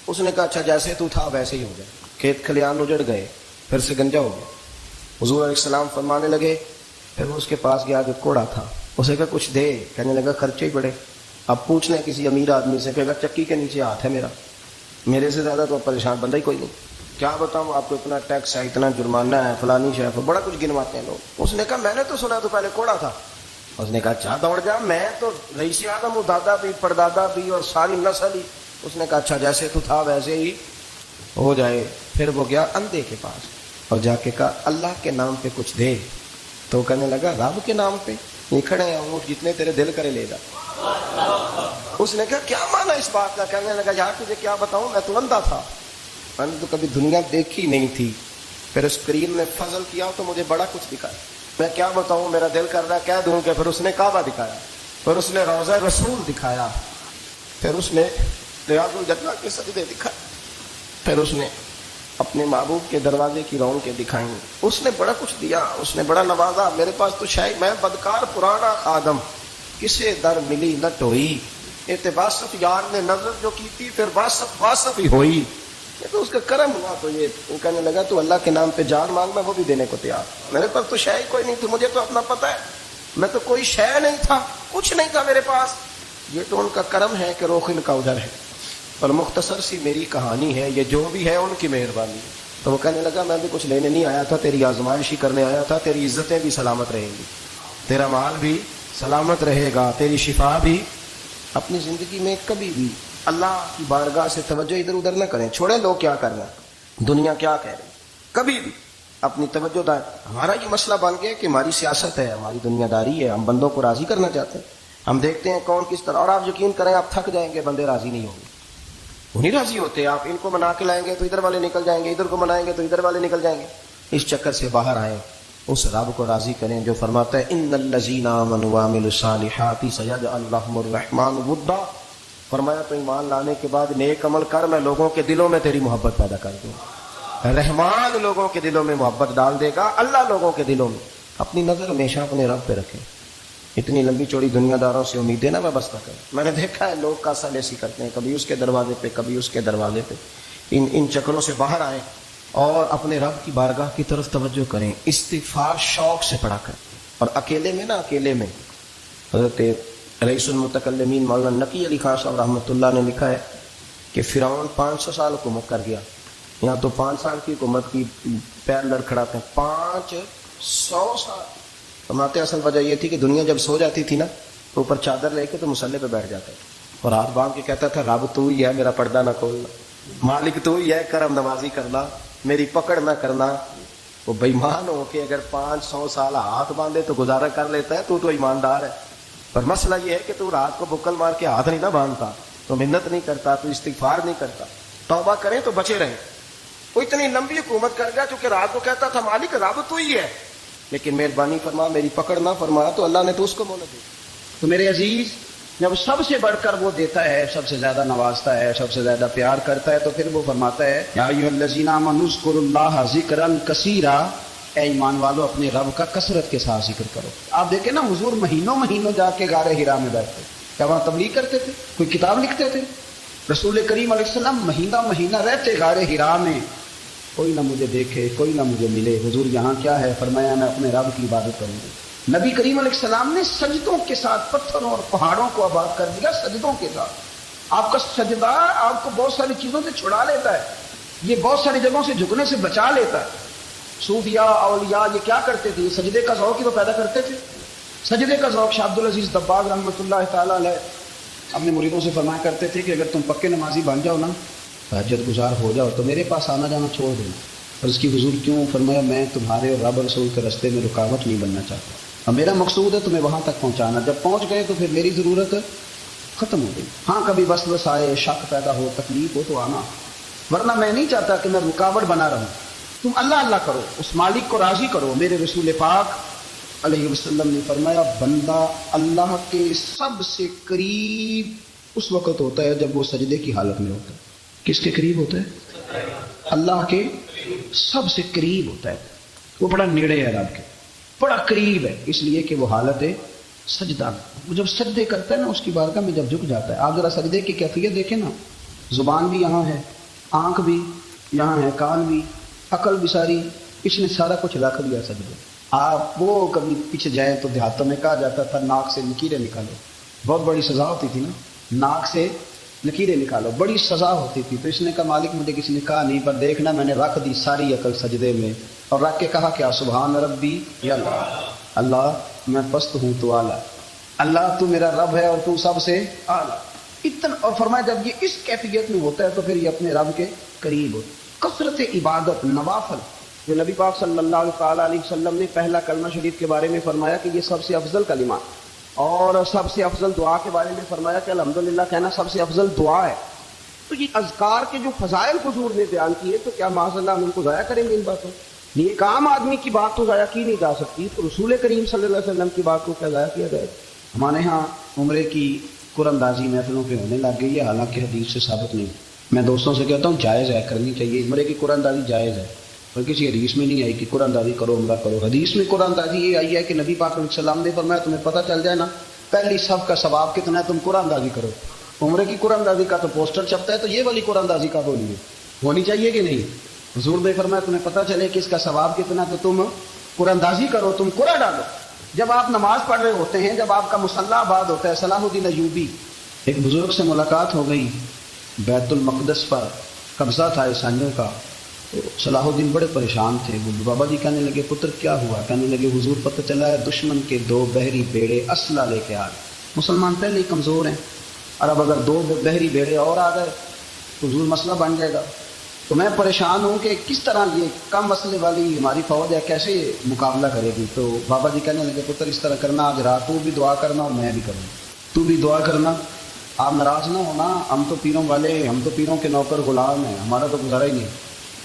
اس نے کہا اچھا جیسے تو تھا ویسے ہی ہو جائے. کھیت کھلیان اجڑ گئے, پھر سے گنجا ہو گیا. حضور علیہ السلام فرمانے لگے, پھر وہ اس کے پاس گیا جو کوڑا تھا, اسے کہا کچھ دے. کہنے لگا خرچے ہی بڑے. اب پوچھ لیں کسی امیر آدمی سے, کہے گا چکی کے نیچے ہاتھ ہے میرا, میرے سے زیادہ تو پریشان بندہ ہی کوئی نہیں. کیا بتاؤں آپ کو, اتنا ٹیکس ہے, اتنا جرمانہ ہے, فلانی شے ہے, بڑا کچھ گنواتے ہیں لوگ. اس نے کہا میں نے تو سنا تو پہلے کوڑا تھا. اس نے کہا اچھا دوڑ جا, میں تو رئیس اعظم ہوں, دادا بھی پردادا بھی اور ساری نسل ہی. اس نے کہا اچھا جیسے تو تھا ویسے ہی ہو جائے. پھر وہ گیا اندھے کے پاس اور جا کے کہا اللہ کے نام پہ کچھ دے. تو کہنے لگا رب کے نام پہ؟ یہ کھڑے ہیں اونٹ, جتنے تیرے دل کرے لے جا. اس نے کہا کیا مانا اس بات کا؟ کہنے لگا یار تجھے کیا بتاؤں, میں تو اندھا تھا, میں نے تو کبھی دنیا دیکھی نہیں تھی. پھر اس کریم نے فضل کیا تو مجھے بڑا کچھ دکھایا. میں کیا بتاؤں, میرا دل کر رہا ہے کہہ دوں کہ. پھر اس نے کعبہ دکھایا, پھر اس نے روضہ رسول دکھایا, پھر اس نے ریاض الجنہ کے سجدے دکھائے, پھر اس نے اپنے محبوب کے دروازے کی رونقیں دکھائیں. اس نے بڑا کچھ دیا, اس نے بڑا نوازا. میرے پاس تو شاید میں بدکار پرانا آدم, کسے در ملی نہ ٹوئی. واسف یار نے نظر جو کی تھی پھر واسف ہی ہوئی. یہ تو اس کا کرم ہوا. تو یہ وہ کہنے لگا تو اللہ کے نام پہ جان مانگ, میں وہ بھی دینے کو تیار. میرے پاس تو شے کوئی نہیں تھی, مجھے تو اپنا پتہ ہے, میں تو کوئی شے نہیں تھا, کچھ نہیں تھا میرے پاس. یہ تو ان کا کرم ہے کہ روخ ان کا ادھر ہے. اور مختصر سی میری کہانی ہے, یہ جو بھی ہے ان کی مہربانی ہے. تو وہ کہنے لگا میں بھی کچھ لینے نہیں آیا تھا, تیری آزمائش ہی کرنے آیا تھا. تیری عزتیں بھی سلامت رہیں گی, تیرا مال بھی سلامت رہے گا, تیری شفا بھی. اپنی زندگی میں کبھی بھی اللہ کی بارگاہ سے توجہ ادھر ادھر نہ کریں. چھوڑیں لوگ کیا کر رہے ہیں, دنیا کیا کہہ رہے ہیں, کبھی بھی اپنی توجہ دائیں. ہمارا یہ مسئلہ بن گیا کہ ہماری سیاست ہے, ہماری دنیا داری ہے, ہم بندوں کو راضی کرنا چاہتے ہیں. ہم دیکھتے ہیں کون کس طرح, اور آپ یقین کریں آپ تھک جائیں گے, بندے راضی نہیں ہوں گے, وہ نہیں راضی ہوتے. آپ ان کو منا کے لائیں گے تو ادھر والے نکل جائیں گے, ادھر کو منائیں گے تو ادھر والے نکل جائیں گے. اس چکر سے باہر آئیں, اس رب کو راضی کریں جو فرماتا ہے ان الذین آمنوا وعملوا الصالحات سیجعل لهم الرحمن ودا. فرمایا تو ایمان لانے کے بعد نیک عمل کر, میں لوگوں کے دلوں میں تیری محبت پیدا کر دوں. رحمان لوگوں کے دلوں میں محبت ڈال دے گا, اللہ لوگوں کے دلوں میں. اپنی نظر ہمیشہ اپنے رب پہ رکھیں. اتنی لمبی چوڑی دنیا داروں سے امیدیں نہ وابستہ کریں. میں نے دیکھا ہے لوگ کاسا لیسی کرتے ہیں, کبھی اس کے دروازے پہ کبھی اس کے دروازے پہ. ان چکروں سے باہر آئیں اور اپنے رب کی بارگاہ کی طرف توجہ کریں. استغفار شوق سے پڑھا کریں. اور اکیلے میں اکیلے میں حضرت رئیس المتکلمین مولانا نقی علی خان صاحب رحمۃ اللہ نے لکھا ہے کہ فرعون 500 سال حکومت کر گیا. یہاں تو 5 سال کی حکومت کی پیر لڑکھڑاتے ہیں, 500 سال. فرماتے اصل وجہ یہ تھی کہ دنیا جب سو جاتی تھی نا تو اوپر چادر لے کے تو مسلح پہ بیٹھ جاتا تھا, اور ہاتھ باندھ کے کہتا تھا رب تو ہی ہے, میرا پردہ نہ کھولنا, مالک تو ہی ہے, کرم نوازی کرنا, میری پکڑ نہ کرنا. وہ بےمان ہو کے اگر 500 سال ہاتھ باندھے تو گزارا کر لیتا ہے, تو ایماندار ہے. پر مسئلہ یہ ہے کہ تو رات کو بکل مار کے ہاتھ نہیں نہ باندھتا, تو منت نہیں کرتا, تو استغفار نہیں کرتا. توبہ کریں تو بچے رہیں. وہ اتنی لمبی حکومت کر گیا چونکہ رات کو کہتا تھا مالک رب تو ہی ہے, لیکن مہربانی فرما, میری پکڑ نہ فرما, تو اللہ نے تو اس کو مہلت دی. تو میرے عزیز, جب سب سے بڑھ کر وہ دیتا ہے, سب سے زیادہ نوازتا ہے, سب سے زیادہ پیار کرتا ہے, تو پھر وہ فرماتا ہے یا ایھا الذین آمنوا اذکروا اللہ ذکرا کثیرا, اے ایمان والو اپنے رب کا کثرت کے ساتھ ذکر کرو. آپ دیکھیں نا حضور مہینوں جا کے غار حرا میں بیٹھتے, کیا وہاں تبلیغ کرتے تھے, کوئی کتاب لکھتے تھے؟ رسول کریم علیہ السلام مہینہ رہتے غار حرا میں, کوئی نہ مجھے دیکھے, کوئی نہ مجھے ملے. حضور یہاں کیا ہے, فرمایا میں اپنے رب کی عبادت کروں گا. نبی کریم علیہ السلام نے سجدوں کے ساتھ پتھروں اور پہاڑوں کو آباد کر دیا, سجدوں کے ساتھ. آپ کا سجدہ آپ کو بہت ساری چیزوں سے چھڑا لیتا ہے, یہ بہت ساری جگہوں سے جھکنے سے بچا لیتا ہے. صوفیاء اولیاء یہ کیا کرتے تھے, سجدے کا ذوق ہی تو پیدا کرتے تھے. سجدے کا ذوق شاہ عبدالعزیز دباغ رحمۃ اللہ تعالیٰ علیہ اپنے مریدوں سے فرمایا کرتے تھے کہ اگر تم پکے نمازی بن جاؤ نا, تہجد گزار ہو جاؤ, تو میرے پاس آنا جانا چھوڑ دینا. اور اس کی حضور کیوں؟ فرمایا میں تمہارے اور رب رسول کے راستے میں رکاوٹ نہیں بننا چاہتا, اور میرا مقصود ہے تمہیں وہاں تک پہنچانا. جب پہنچ گئے تو پھر میری ضرورت ختم ہو گئی. ہاں کبھی وسوس آئے, شک پیدا ہو, تکلیف ہو تو آنا, ورنہ میں نہیں چاہتا کہ میں رکاوٹ بنا رہوں. تم اللہ کرو, اس مالک کو راضی کرو. میرے رسول پاک علیہ وسلم نے فرمایا بندہ اللہ کے سب سے قریب اس وقت ہوتا ہے جب وہ سجدے کی حالت میں ہوتا ہے. کس کے قریب ہوتا ہے؟ اللہ کے سب سے قریب ہوتا ہے. وہ بڑا نیڑے ہے رب کے, بڑا قریب ہے, اس لیے کہ وہ حالت ہے سجدہ. وہ جب سجدے کرتا ہے نا, اس کی بارگاہ میں جب جھک جاتا ہے. آپ ذرا سجدے کی کیفیت دیکھیں نا, زبان بھی یہاں ہے, آنکھ بھی یہاں ہے, کان بھی, عقل بھی ساری, اس نے سارا کچھ رکھ دیا سجدے. آپ وہ کبھی پیچھے جائیں تو دیہاتوں میں کہا جاتا تھا ناک سے لکیریں نکالو, بہت بڑی سزا ہوتی تھی نا, ناک سے لکیریں نکالو, بڑی سزا ہوتی تھی. تو اس نے کہا مالک مجھے کسی نے کہا نہیں, پر دیکھنا میں نے رکھ دی ساری عقل سجدے میں, اور رکھ کے کہا کیا سبحان ربی یا اللہ میں پست ہوں تو اعلیٰ, اللہ تو میرا رب ہے اور تو سب سے اعلیٰ. اتنا, اور فرمایا جب یہ اس کیفیت میں ہوتا ہے تو پھر یہ اپنے رب کے قریب ہوتا ہے. کثرت عبادت, نوافل, جو نبی پاک صلی اللہ علیہ وسلم نے پہلا کلمہ شریف کے بارے میں فرمایا کہ یہ سب سے افضل کلمہ, اور سب سے افضل دعا کے بارے میں فرمایا کہ الحمدللہ کہنا سب سے افضل دعا ہے. تو یہ اذکار کے جو فضائل حضور نے بیان کیے, تو کیا معاذ اللہ ہم ان کو ضائع کریں گے ان باتوں؟ یہ ایک عام آدمی کی بات تو ضائع کی نہیں جا سکتی, تو رسول کریم صلی اللہ علیہ وسلم کی بات کو کیا ضائع کیا جائے؟ ہمارے ہاں عمرے کی قرآن اندازی محفلوں پہ ہونے لگ گئی ہے, حالانکہ حدیث سے ثابت نہیں. میں دوستوں سے کہتا ہوں جائز ہے، کرنی چاہیے، عمرے کی قرآن دازی جائز ہے، اور کسی حدیث میں نہیں آئی کہ قرآن دازی کرو عمرہ کرو۔ حدیث میں قرآن دازی یہ آئی ہے کہ نبی پاک علیہ السلام نے فرمایا تمہیں پتہ چل جائے نا پہلی صف کا ثواب کتنا ہے تم قرآن دازی کرو۔ عمرے کی قرآن دازی کا تو پوسٹر چھپتا ہے، تو یہ والی قرآن دازی کا بولیے ہونی چاہیے کہ نہیں؟ حضور نے فرمایا تمہیں پتہ چلے کہ اس کا ثواب کتنا تو تم قرآن دازی کرو، تم قرآن ڈالو۔ جب آپ نماز پڑھ رہے ہوتے ہیں، جب آپ کا مصلی آباد ہوتا ہے، صلاح الدین ایوبی ایک بزرگ سے ملاقات ہو گئی، بیت المقدس پر قبضہ تھا عیسائیوں کا، تو صلاح الدین بڑے پریشان تھے۔ وہ بابا جی کہنے لگے پتر کیا ہوا؟ کہنے لگے حضور پتہ چلا ہے دشمن کے 2 بحری بیڑے اسلحہ لے کے آ گئے، مسلمان پہلے ہی کمزور ہیں، اور اب اگر 2 بحری بیڑے اور آ گئے تو حضور مسئلہ بن جائے گا، تو میں پریشان ہوں کہ کس طرح یہ کم مسئلے والی ہماری فوج ہے کیسے مقابلہ کرے گی۔ تو بابا جی کہنے لگے پتر اس طرح کرنا، آج رات تو بھی دعا کرنا اور میں بھی کروں، تو بھی دعا کرنا، آپ ناراض نہ ہونا، ہم تو پیروں والے، ہم تو پیروں کے نوکر غلام ہیں، ہمارا تو گزارا ہی نہیں،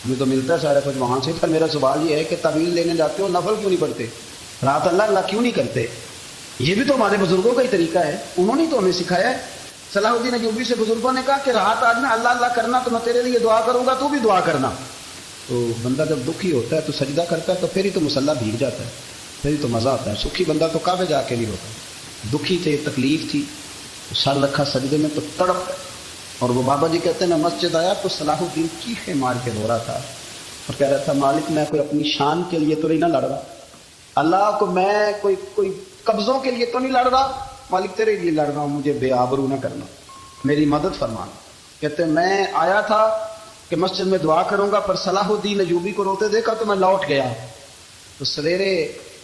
ہمیں تو ملتا ہے سارا کچھ وہاں سے۔ پر میرا سوال یہ ہے کہ تعویذ لینے جاتے ہو نفل کیوں نہیں پڑھتے، رات اللہ اللہ کیوں نہیں کرتے؟ یہ بھی تو ہمارے بزرگوں کا ہی طریقہ ہے، انہوں نے تو ہمیں سکھایا ہے۔ صلاح الدین ایوبی سے بزرگوں نے کہا کہ رات آج میں اللہ اللہ کرنا، تو میں تیرے لیے دعا کروں گا، تو بھی دعا کرنا۔ تو بندہ جب دکھی ہوتا ہے تو سجدہ کرتا ہے، تو پھر ہی تو مصلی بھیگ جاتا ہے، پھر ہی تو مزہ آتا ہے۔ سکھی بندہ تو کعبے جا کے نہیں ہوتا، دکھی تھے، تکلیف تھی، سر رکھا سجدے میں تو تڑپ گئے۔ اور وہ بابا جی کہتے ہیں میں مسجد آیا تو صلاح الدین چیخیں مار کے رو رہا تھا اور کہہ رہا تھا مالک میں کوئی اپنی شان کے لیے تو نہیں نہ لڑ رہا، اللہ کو میں کوئی قبضوں کے لیے تو نہیں لڑ رہا، مالک تیرے لیے لڑ رہا ہوں، مجھے بے آبرو نہ کرنا، میری مدد فرمانا۔ کہتے ہیں میں آیا تھا کہ مسجد میں دعا کروں گا، پر صلاح الدین ایوبی کو روتے دیکھا تو میں لوٹ گیا۔ تو سویرے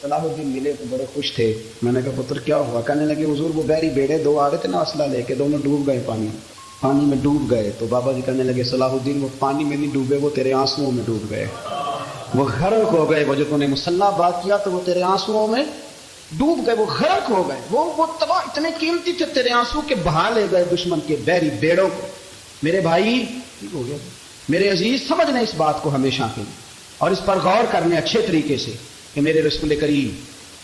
صلاح الدین ملے تو بڑے خوش تھے، میں نے کہا پتر کیا ہوا؟ کہنے لگے حضور وہ بحری بیڑے 2 آ رہے تھے نا اسلحہ لے کے، دونوں ڈوب گئے، پانی میں ڈوب گئے۔ تو بابا جی کہنے لگے صلاح الدین وہ پانی میں نہیں ڈوبے، وہ تیرے آنسوؤں میں ڈوب گئے، وہ غرق ہو گئے، وہ جو تو نے مصلی بات کیا تو وہ تیرے آنسوؤں میں ڈوب گئے، وہ غرق ہو گئے، وہ تباہ اتنے قیمتی تھے تیرے آنسو کے بہا لے گئے دشمن کے بحری بیڑوں کو۔ میرے بھائی ٹھیک ہو گیا، میرے عزیز سمجھ لیں اس بات کو ہمیشہ کے لیے، اور اس پر غور کرنے اچھے طریقے سے کہ میرے رسول کریم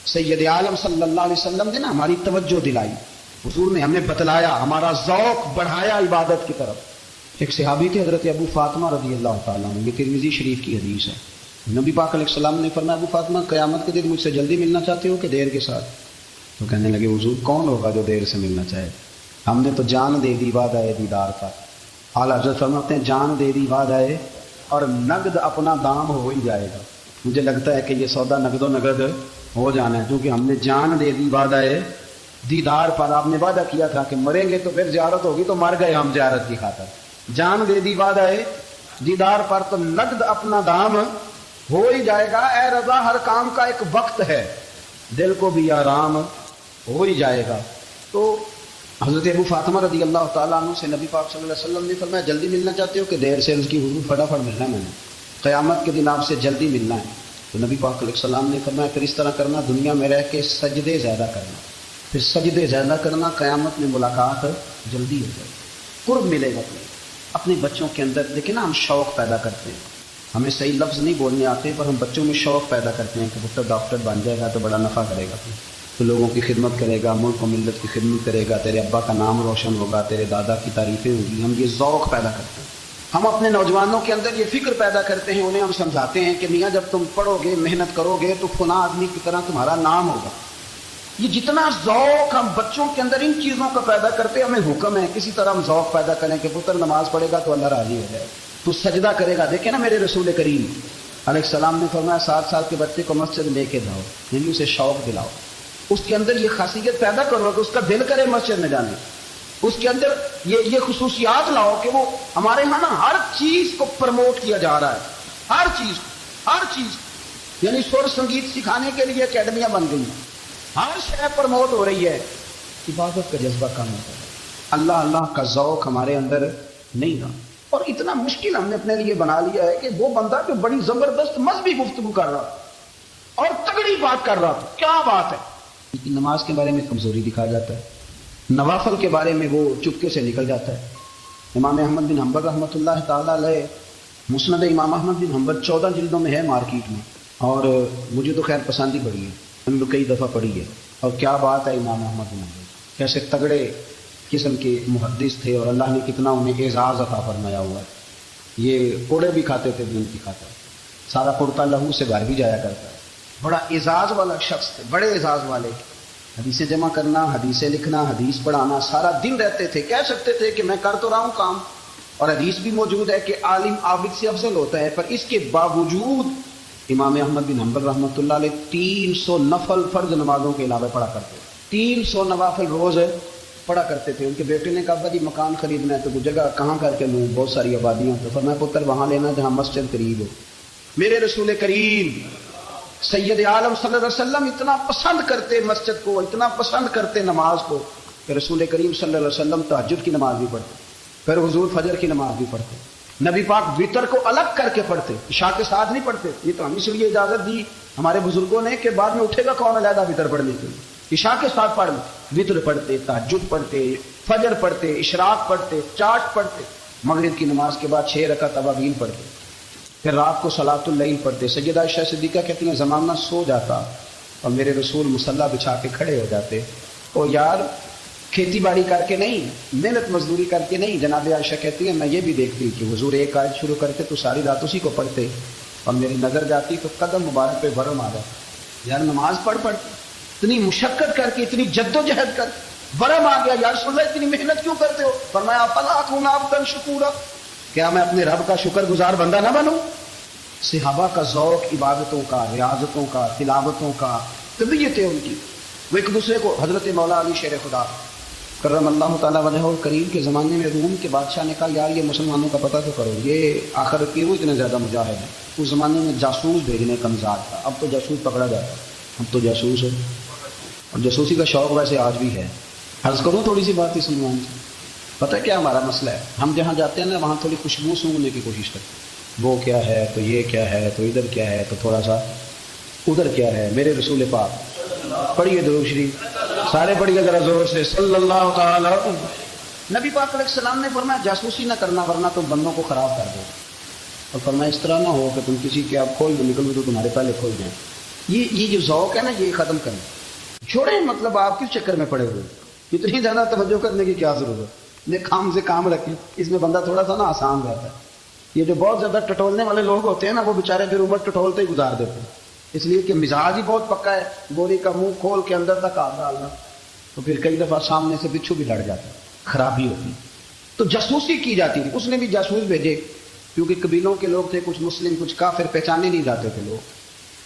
سید عالم صلی اللہ علیہ وسلم نے نا ہماری توجہ دلائی، حضور نے ہمیں بتلایا، ہمارا ذوق بڑھایا عبادت کی طرف۔ ایک صحابی تھے حضرت ابو فاطمہ رضی اللہ تعالیٰ عنہ، یہ ترمذی شریف کی حدیث ہے، نبی پاک علیہ السلام نے فرمایا ابو فاطمہ قیامت کے دن مجھ سے جلدی ملنا چاہتے ہو کہ دیر کے ساتھ؟ تو کہنے لگے حضور کون ہوگا جو دیر سے ملنا چاہے، ہم نے تو جان دے دی وعدہ دیدار کا۔ اعلیٰ حضرت فرماتے ہیں جان دے دی وعدہ اور نقد اپنا دام ہو ہی جائے گا، مجھے لگتا ہے کہ یہ سودا نقد و نقد ہو جانا ہے، کیونکہ ہم نے جان دے دی وعدہ دیدار پر۔ آپ نے وعدہ کیا تھا کہ مریں گے تو پھر زیارت ہوگی، تو مر گئے ہم زیارت کی خاطر، جان دے دی وعدہ دیدار پر، تو نقد اپنا دام ہو ہی جائے گا۔ اے رضا ہر کام کا ایک وقت ہے، دل کو بھی آرام ہو ہی جائے گا۔ تو حضرت ابو فاطمہ رضی اللہ تعالیٰ عنہ سے نبی پاک صلی اللہ علیہ وسلم نے فرمایا جلدی ملنا چاہتے ہو کہ دیر سے؟ اس کی حضور فٹافٹ ملنا ہے، میں نے قیامت کے دن آپ سے جلدی ملنا ہے۔ تو نبی پاک علیہ السلام نے فرمایا پھر اس طرح کرنا، دنیا میں رہ کے سجدے زیادہ کرنا، پھر سجدے زیادہ کرنا، قیامت میں ملاقات جلدی ہو جائے، قرب ملے گا۔ اپنے بچوں کے اندر دیکھیں نا، ہم شوق پیدا کرتے ہیں، ہمیں صحیح لفظ نہیں بولنے آتے پر ہم بچوں میں شوق پیدا کرتے ہیں کہ پتر ڈاکٹر بن جائے گا تو بڑا نفع کرے گا، تو لوگوں کی خدمت کرے گا، ملک و ملت کی خدمت کرے گا، تیرے ابا کا نام روشن ہوگا، تیرے دادا کی تعریفیں ہوگی۔ ہم یہ ذوق پیدا کرتے ہیں، ہم اپنے نوجوانوں کے اندر یہ فکر پیدا کرتے ہیں، انہیں ہم سمجھاتے ہیں کہ میاں جب تم پڑھو گے، محنت کرو گے تو فلاں آدمی کی طرح تمہارا نام ہوگا۔ یہ جتنا ذوق ہم بچوں کے اندر ان چیزوں کا پیدا کرتے، ہمیں حکم ہے کسی طرح ہم ذوق پیدا کریں کہ پتر نماز پڑھے گا تو اللہ راضی ہو جائے، تو سجدہ کرے گا۔ دیکھیں نا میرے رسول کریم علیہ السلام نے فرمایا 7 سال کے بچے کو مسجد لے کے جاؤ، یعنی اسے شوق دلاؤ، اس کے اندر یہ خاصیت پیدا کرو کہ اس کا دل کرے مسجد میں جانے، اس کے اندر یہ خصوصیات لاؤ کہ وہ ہمارے ہاں نا ہر چیز کو پروموٹ کیا جا رہا ہے، ہر چیز یعنی سر سنگیت سکھانے کے لیے اکیڈمیاں بن گئی ہیں، ہر شے پروموٹ ہو رہی ہے، عبادت کا جذبہ کم ہوتا ہے، اللہ اللہ کا ذوق ہمارے اندر نہیں رہا۔ اور اتنا مشکل ہم نے اپنے لیے بنا لیا ہے کہ وہ بندہ جو بڑی زبردست مذہبی گفتگو کر رہا اور تگڑی بات کر رہا، کیا بات ہے، لیکن نماز کے بارے میں کمزوری دکھا جاتا ہے، نوافل کے بارے میں وہ چپکے سے نکل جاتا ہے۔ امام احمد بن حنبل رحمۃ اللہ تعالیٰ علیہ، مسند امام احمد بن حنبل 14 جلدوں میں ہے مارکیٹ میں، اور مجھے تو خیر پسند ہی پڑی ہے، ہم نے کئی دفعہ پڑھی ہے، اور کیا بات ہے امام احمد بن حنبل، کیسے تگڑے قسم کے محدث تھے اور اللہ نے کتنا انہیں اعزاز عطا فرمایا ہوا ہے. یہ کوڑے بھی کھاتے تھے دن کی کھاتا، سارا کرتا لہو سے باہر بھی جایا کرتا ہے. بڑا اعزاز والا شخص تھے، بڑے اعزاز والے. حدیثیں جمع کرنا، حدیثیں لکھنا، حدیث پڑھانا، سارا دن رہتے تھے. کہہ سکتے تھے کہ میں کر تو رہا ہوں کام، اور حدیث بھی موجود ہے کہ عالم عابد سے افضل ہوتا ہے، پر اس کے باوجود امام احمد بن حنبل رحمۃ اللہ علیہ 300 نفل فرض نمازوں کے علاوہ پڑھا کرتے تھے. 300 نوافل روز پڑھا کرتے تھے. ان کے بیٹے نے کہا جی مکان خریدنا ہے تو وہ جگہ کہاں کر کے لوں، بہت ساری آبادیاں. تو فرمایا پتر وہاں لینا جہاں مسجد قریب ہو. میرے رسول کریم سید عالم صلی اللہ علیہ وسلم اتنا پسند کرتے مسجد کو، اتنا پسند کرتے نماز کو کہ رسول کریم صلی اللہ علیہ وسلم تہجد کی نماز بھی پڑھتے، پھر حضور فجر کی نماز بھی پڑھتے. نبی پاک وتر کو الگ کر کے پڑھتے، عشاء کے ساتھ نہیں پڑھتے. یہ تو ہم اس لیے اجازت دی ہمارے بزرگوں نے کہ بعد میں اٹھے گا کون علیحدہ وتر پڑھنے کے لیے. عشاء کے ساتھ پڑھ لیں. وتر پڑھتے، تہجد پڑھتے، فجر پڑھتے، اشراق پڑھتے، چاٹ پڑھتے، مغرب کی نماز کے بعد 6 رکعت اوابین پڑھتے، پھر رات کو صلاۃ اللیل پڑھتے. سیدہ عائشہ صدیقہ کہتی ہیں زمانہ سو جاتا اور میرے رسول مصلی بچھا کے کھڑے ہو جاتے. او یار کھیتی باڑی کر کے نہیں، محنت مزدوری کر کے نہیں. جناب عائشہ کہتی ہیں میں یہ بھی دیکھتی کہ حضور ایک آیت شروع کرتے تو ساری رات اسی کو پڑھتے، اور میری نظر جاتی تو قدم مبارک پہ ورم آ جاتا. یار نماز پڑھ اتنی مشقت کر کے، اتنی جد و جہد کر ورم آ گیا. یا رسول اللہ اتنی محنت کیوں کرتے ہو؟ فرمایا فلا اکون عبدا شکورا، کیا میں اپنے رب کا شکر گزار بندہ نہ بنوں؟ صحابہ کا ذوق عبادتوں کا، ریاضتوں کا، تلاوتوں کا، طبیعت ہے ان کی. وہ ایک دوسرے کو، حضرت مولا علی شیر خدا کرم اللہ تعالیٰ وجہہ کریم کے زمانے میں روم کے بادشاہ نے کہا یار یہ مسلمانوں کا پتہ تو کرو، یہ آخر کیوں اتنے زیادہ مجاہد ہیں. اس زمانے میں جاسوس بھیجنے کا مزاج تھا. اب تو جاسوس پکڑا جاتا ہے، اب تو جاسوس ہے، اور جاسوسی کا شوق ویسے آج بھی ہے. عرض کروں تھوڑی سی بات اس عنوان سے. پتہ کیا ہمارا مسئلہ ہے؟ ہم جہاں جاتے ہیں نا وہاں تھوڑی خوشبو سونگنے کی کوشش کرتے ہیں. وہ کیا ہے تو یہ کیا ہے تو ادھر کیا ہے تو تھوڑا سا ادھر کیا ہے. میرے رسول پاک پڑھیے درود شریف، سارے پڑھیے ذرا زور سے صلی اللہ تعالی. نبی پاک علیہ السلام نے فرمایا جاسوسی نہ کرنا ورنہ تم بندوں کو خراب کر دو. اور فرمایا اس طرح نہ ہو کہ تم کسی کے آپ کھول دو نکل تو تمہارے پہلے کھول جائیں. یہ جو ذوق ہے نا یہ ختم کریں، چھوڑیں. مطلب آپ کس چکر میں پڑے ہوئے؟ اتنی زیادہ توجہ کرنے کی کیا ضرورت؟ یہ کام سے کام رکھیں. اس میں بندہ تھوڑا سا نا آسان رہتا ہے. یہ جو بہت زیادہ ٹٹولنے والے لوگ ہوتے ہیں نا وہ بیچارے پھر عمر ٹٹولتے ہی گزار دیتے ہیں، اس لیے کہ مزاج ہی بہت پکا ہے. گولی کا منہ کھول کے اندر تک ہاتھ ڈالنا تو پھر کئی دفعہ سامنے سے پچھو بھی لڑ جاتا ہے، خرابی ہوتی. تو جاسوسی کی جاتی تھی. اس نے بھی جاسوس بھیجے کیونکہ قبیلوں کے لوگ تھے، کچھ مسلم کچھ کافر، پہچانے نہیں جاتے تھے لوگ.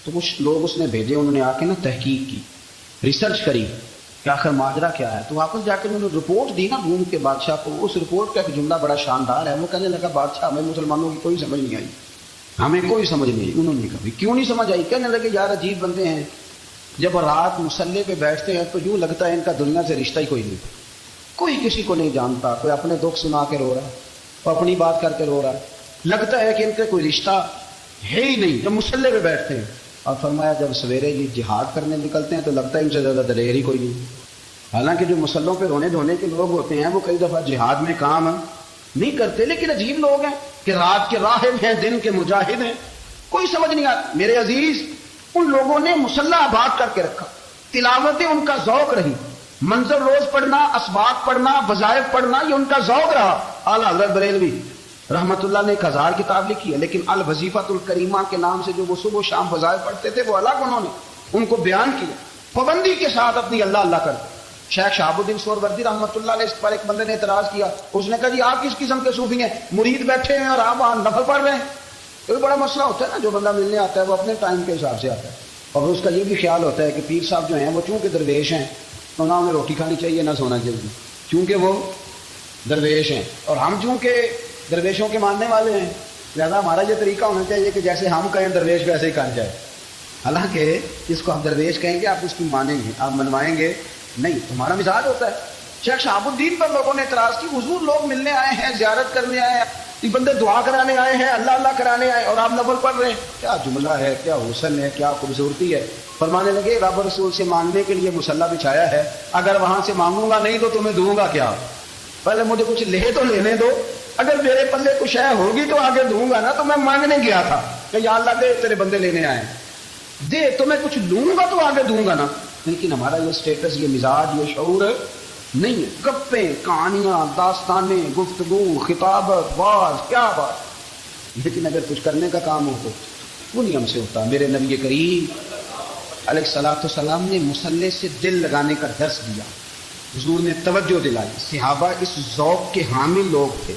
تو کچھ لوگ اس نے بھیجے، انہوں نے آ کے نا تحقیق کی، ریسرچ کری کہ آخر ماجرا کیا ہے. تو واپس جا کے انہوں نے رپورٹ دی نا روم کے بادشاہ کو. اس رپورٹ کا ایک جملہ بڑا شاندار ہے. وہ کہنے لگا بادشاہ ہمیں مسلمانوں کی کوئی سمجھ نہیں آئی، ہمیں کوئی سمجھ نہیں آئی. انہوں نے کہا کیوں نہیں سمجھ آئی؟ کہنے لگے یار عجیب بندے ہیں، جب رات مسلح پہ بیٹھتے ہیں تو یوں لگتا ہے ان کا دنیا سے رشتہ ہی کوئی نہیں، کوئی کسی کو نہیں جانتا. کوئی اپنے دکھ سنا کے رو رہا ہے، کوئی اپنی بات کر کے رو رہا ہے. لگتا ہے کہ ان کا کوئی رشتہ ہے ہی نہیں جب مسلح پہ بیٹھتے ہیں. اور فرمایا جب سویرے یہ جہاد کرنے نکلتے ہیں تو لگتا ہے ان سے زیادہ دلیر ہی کوئی نہیں. حالانکہ جو مسلحوں پہ رونے دھونے کے لوگ ہوتے ہیں وہ کئی دفعہ جہاد میں کام نہیں کرتے، لیکن عجیب لوگ ہیں کہ رات کے راہب ہیں، دن کے مجاہد ہیں، کوئی سمجھ نہیں آتا. میرے عزیز ان لوگوں نے مسلح آباد کر کے رکھا، تلاوتیں ان کا ذوق رہی، منظر روز پڑھنا، اسباق پڑھنا، وظائف پڑھنا، یہ ان کا ذوق رہا. اعلیٰ حضرت بریلوی رحمت اللہ نے 1000 کتاب لکھی ہے، لیکن الوظیفۃ الکریمہ کے نام سے جو وہ صبح و شام وظائف پڑھتے تھے وہ الگ انہوں نے ان کو بیان کیا، پابندی کے ساتھ اپنی اللہ اللہ کرتے. شیخ شہاب الدین سہروردی رحمۃ اللہ علیہ اس پر ایک بندے نے اعتراض کیا. اس نے کہا جی آپ کس قسم کے صوفی ہیں، مرید بیٹھے ہیں اور آپ وہاں نفل پڑھ رہے ہیں. تو بڑا مسئلہ ہوتا ہے نا، جو بندہ ملنے آتا ہے وہ اپنے ٹائم کے حساب سے آتا ہے، اور اس کا یہ بھی خیال ہوتا ہے کہ پیر صاحب جو ہیں وہ چونکہ درویش ہیں تو نہ انہیں روٹی کھانی چاہیے نہ سونا چاہیے، چونکہ وہ درویش ہیں، اور ہم چونکہ درویشوں کے ماننے والے ہیں لہذا ہمارا یہ طریقہ ہونا چاہیے کہ جیسے ہم کہیں درویش ویسے ہی کر جائے. حالانکہ جس کو ہم درویش کہیں گے آپ اس کی مانیں گے، آپ منوائیں گے نہیں، تمہارا مزاج ہوتا ہے. شیخ شہاب الدین پر لوگوں نے اعتراض کی، حضور لوگ ملنے آئے ہیں، زیارت کرنے آئے ہیں، یہ بندے دعا کرانے آئے ہیں، اللہ اللہ کرانے آئے اور آپ نفل پڑھ رہے ہیں، کیا جملہ ہے، کیا حسن ہے، کیا خوبصورتی ہے. فرمانے لگے رب رسول سے مانگنے کے لیے مصلی بچھایا ہے، اگر وہاں سے مانگوں گا نہیں تو تمہیں دوں گا کیا؟ پہلے مجھے کچھ لے تو لینے دو، اگر میرے پلے کچھ ہے ہوگی تو آگے دوں گا نا. تو میں مانگنے گیا تھا کہ یا اللہ دے، تیرے بندے لینے آئے دے، تو میں کچھ لوں گا تو آگے دوں گا نا. لیکن ہمارا یہ سٹیٹس، یہ مزاج، یہ شعور نہیں ہے، گپیں، کہانیاں، داستانیں، گفتگو، خطابت، واز، کیا بات. لیکن اگر کچھ کرنے کا کام ہو تو وہ نہیں ہم سے ہوتا. میرے نبی کریم علیہ الصلوۃ والسلام نے مصلی سے دل لگانے کا درس دیا. حضور نے توجہ دلائی. صحابہ اس ذوق کے حامل لوگ تھے،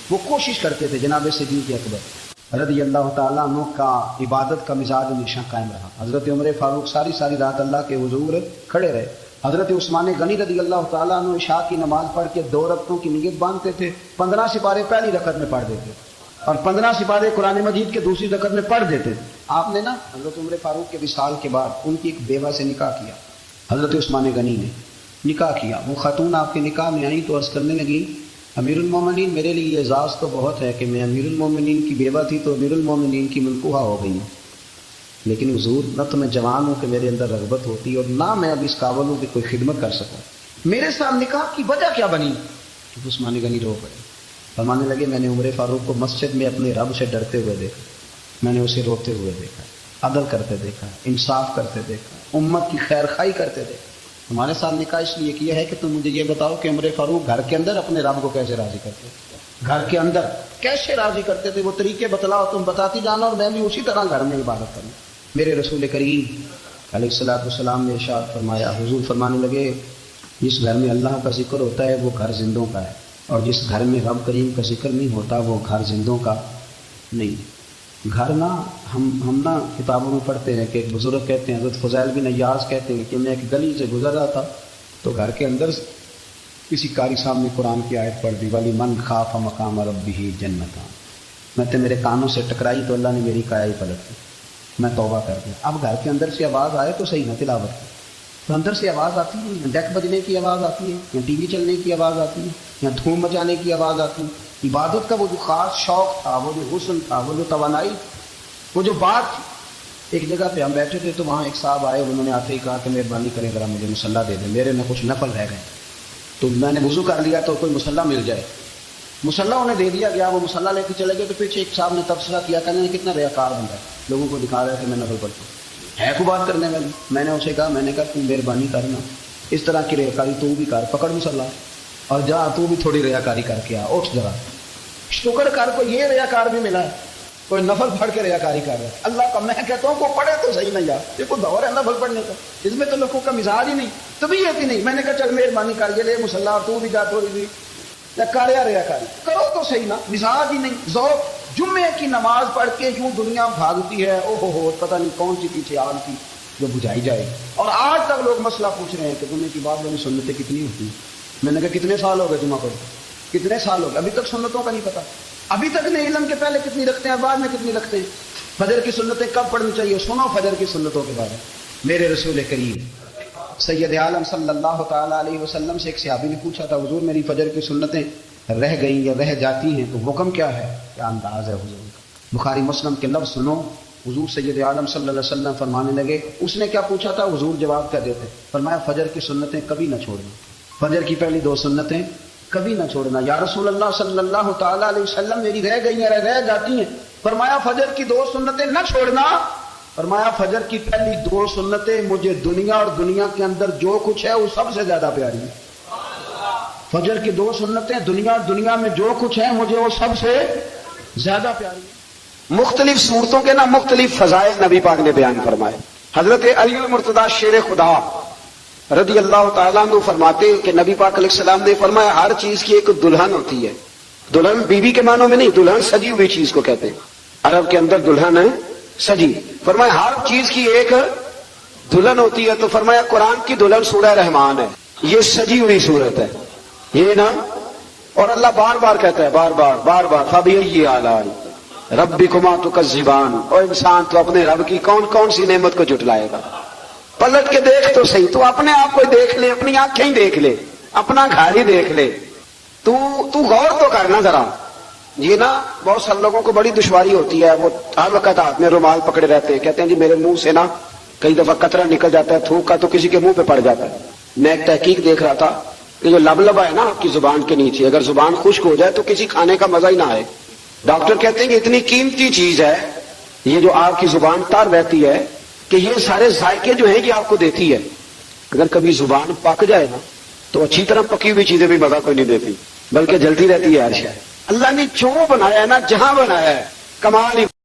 وہ کوشش کرتے تھے. جناب صدیق اکبر رضی اللہ تعالیٰ عنہ کا عبادت کا مزاج ہمیشہ قائم رہا. حضرت عمر فاروق ساری رات اللہ کے حضور کھڑے رہے. حضرت عثمان غنی رضی اللہ تعالیٰ عنہ عشاء کی نماز پڑھ کے 2 رکعتوں کی نیت باندھتے تھے. 15 سپارے پہلی رکعت میں پڑھ دیتے اور 15 سپارے قرآن مجید کے دوسری رکعت میں پڑھ دیتے. آپ نے نا حضرت عمر فاروق کے وصال کے بعد ان کی ایک بیوہ سے نکاح کیا. حضرت عثمان غنی نے نکاح کیا. وہ خاتون آپ کے نکاح میں آئی تو عرض کرنے لگی امیر المومنین میرے لیے اعزاز تو بہت ہے کہ میں امیر المومنین کی بیوہ تھی تو امیر المومنین کی منکوحہ ہو گئی ہوں، لیکن حضور نہ تو میں جوان ہوں کہ میرے اندر رغبت ہوتی اور نہ میں اب اس قابل ہوں کہ کوئی خدمت کر سکوں. میرے ساتھ نکاح کی وجہ کیا بنی؟ عثمان غنی رو پڑے. فرمانے لگے میں نے عمر فاروق کو مسجد میں اپنے رب سے ڈرتے ہوئے دیکھا، میں نے اسے روتے ہوئے دیکھا، عدل کرتے دیکھا، انصاف کرتے دیکھا، امت کی خیر خواہی کرتے دیکھا. ہمارے ساتھ نکاح اس لیے کیا ہے کہ تم مجھے یہ بتاؤ کہ عمر فاروق گھر کے اندر اپنے رب کو کیسے راضی کرتے تھے، گھر کے اندر کیسے راضی کرتے تھے. وہ طریقے بتلاؤ، تم بتاتی جانا اور میں بھی اسی طرح گھر میں عبادت کروں. میرے رسول کریم علیہ الصلوۃ والسلام نے ارشاد فرمایا. حضور فرمانے لگے جس گھر میں اللہ کا ذکر ہوتا ہے وہ گھر زندوں کا ہے، اور جس گھر میں رب کریم کا ذکر نہیں ہوتا وہ گھر زندوں کا نہیں. گھر نا ہم نا کتابوں میں پڑھتے ہیں کہ ایک بزرگ کہتے ہیں، حضرت فضیل بن عیاض کہتے ہیں کہ میں ایک گلی سے گزر رہا تھا تو گھر کے اندر کسی قاری صاحب نے قرآن کی آیت پڑھ دی والی من خاف مقام ربہ جنتان. میں تو میرے کانوں سے ٹکرائی تو اللہ نے میری کایا ہی پلٹ دی، میں توبہ کر دیا. اب گھر کے اندر سے آواز آئے تو صحیح نہ تلاوت کی، تو اندر سے آواز آتی ہے، ڈیک بجنے کی آواز آتی ہے، یا ٹی وی چلنے کی آواز آتی ہے، یا دھوم مچانے کی آواز آتی ہے. عبادت کا وہ جو خاص شوق تھا، وہ جو حسن تھا، وہ جو توانائی، وہ جو بات تھی. ایک جگہ پہ ہم بیٹھے تھے تو وہاں ایک صاحب آئے، انہوں نے آتے ہی کہا کہ مہربانی کریں ذرا مجھے مصلی دے دیں، میرے میں کچھ نفل رہ گئے. تو میں نے وضو کر لیا تو کوئی مصلی مل جائے. مصلی انہیں دے دیا گیا، وہ مصلی لے کے چلے گئے. تو پیچھے ایک صاحب نے تبصرہ کیا، کہنے کتنا ریاکار بندہ ہے، لوگوں کو دکھا رہا ہے کہ میں نفل پڑھتا ہوں. ہے کو بات کرنے والی. میں نے اسے کہا، میں نے کہا تم مہربانی کرنا اس طرح کی ریاکاری تو بھی کر، پکڑ مصلی اور جا تو بھی تھوڑی ریاکاری کر کے آ. اٹھ ذرا شکر کر. کو یہ ریاکار بھی ملا ہے، کوئی نفل پڑھ کے ریاکاری کر رہا ہے. اللہ کا میں کہتا ہوں کو پڑھے تو صحیح نہیں یار، یہ کوئی دور ہے نفل پڑھنے کا، اس میں تو لوگوں کا مزاج ہی نہیں، طبیعت ہی نہیں. میں نے کہا چل مہربانی کر یہ لے مصلی اور تو بھی جا تھوڑی بھی کاریا ریاکاری کرو تو صحیح نا. مزاج ہی نہیں. ذوق. جمعے کی نماز پڑھ کے یوں دنیا بھاگتی ہے، او ہو پتہ نہیں کون سی پیچھے آگ تھی جو بجھائی جائے. اور آج تک لوگ مسئلہ پوچھ رہے ہیں کہ جمعے کی بعد والی سنتیں کتنی ہوتی ہیں. میں نے کہا کتنے سال ہو گئے جمعہ پڑھتے، کتنے سال ہو گئے، ابھی تک سنتوں کا نہیں پتا. ابھی تک نہیں علم کے پہلے کتنی رکھتے ہیں، بعد میں کتنی رکھتے ہیں. فجر کی سنتیں کب پڑھنی چاہیے، سنو فجر کی سنتوں کے بارے. میرے رسول کریم سید عالم صلی اللہ تعالیٰ علیہ وسلم سے ایک صحابی نے پوچھا تھا، حضور میری فجر کی سنتیں رہ گئیں یا رہ جاتی ہیں تو حکم کیا ہے، کیا انداز ہے حضور کا. بخاری مسلم کے لفظ سنو. حضور سید عالم صلی اللہ علیہ وسلم فرمانے لگے، اس نے کیا پوچھا تھا، حضور جواب کر دیتے. فرمایا فجر کی سنتیں کبھی نہ چھوڑنا، فجر کی پہلی 2 سنتیں کبھی نہ چھوڑنا. یا رسول اللہ صلی اللہ تعالیٰ علیہ وسلم میری رہ گئی ہیں، رہ جاتی ہیں. فرمایا فجر کی 2 سنتیں نہ چھوڑنا. فرمایا فجر کی پہلی 2 سنتیں مجھے دنیا اور دنیا کے اندر جو کچھ ہے وہ سب سے زیادہ پیاری ہے. فجر کی 2 سنتیں دنیا اور دنیا میں جو کچھ ہے مجھے وہ سب سے زیادہ پیاری ہے. مختلف صورتوں کے نا مختلف فضائل نبی پاک نے بیان فرمائے. حضرت علی المرتضیٰ شیر خدا رضی اللہ تعالیٰ عنہ فرماتے کہ نبی پاک علیہ السلام نے فرمایا ہر چیز کی ایک دلہن ہوتی ہے. دلہن بیوی کے معنوں میں نہیں، دلہن سجی ہوئی چیز کو کہتے ہیں. عرب کے اندر دلہن ہے سجی. فرمایا ہر چیز کی ایک دلہن ہوتی ہے. تو فرمایا قرآن کی دلہن سورہ رحمان ہے، یہ سجی ہوئی صورت ہے یہ نا. اور اللہ بار بار کہتا ہے، بار بار فبأي آلاء ربكما تكذبان. اور انسان تو اپنے رب کی کون کون سی نعمت کو جھٹلائے گا. پلٹ کے دیکھ تو صحیح، تو اپنے آپ کو دیکھ لے، اپنی آنکھیں ہی دیکھ لے، اپنا گھر ہی دیکھ لے. تو غور تو کرنا ذرا. یہ نا بہت سارے لوگوں کو بڑی دشواری ہوتی ہے، وہ ہر وقت ہاتھ میں رومال پکڑے رہتے ہیں، کہتے ہیں جی میرے منہ سے نا کئی دفعہ قطرہ نکل جاتا ہے تھوک کا تو کسی کے منہ پہ پڑ جاتا ہے. میں ایک تحقیق دیکھ رہا تھا کہ جو لبلبا ہے نا آپ کی زبان کے نیچے، اگر زبان خشک ہو جائے تو کسی کھانے کا مزہ ہی نہ آئے. ڈاکٹر کہتے ہیں کہ اتنی قیمتی چیز ہے یہ جو آپ کی زبان تار رہتی ہے کہ یہ سارے ذائقے جو ہیں یہ آپ کو دیتی ہے. اگر کبھی زبان پک جائے نا تو اچھی طرح پکی ہوئی چیزیں بھی مزہ کوئی نہیں دیتی، بلکہ جلتی رہتی ہے ہر شے۔ اللہ نے جو بنایا ہے نا، جہاں بنایا ہے، کمال ہی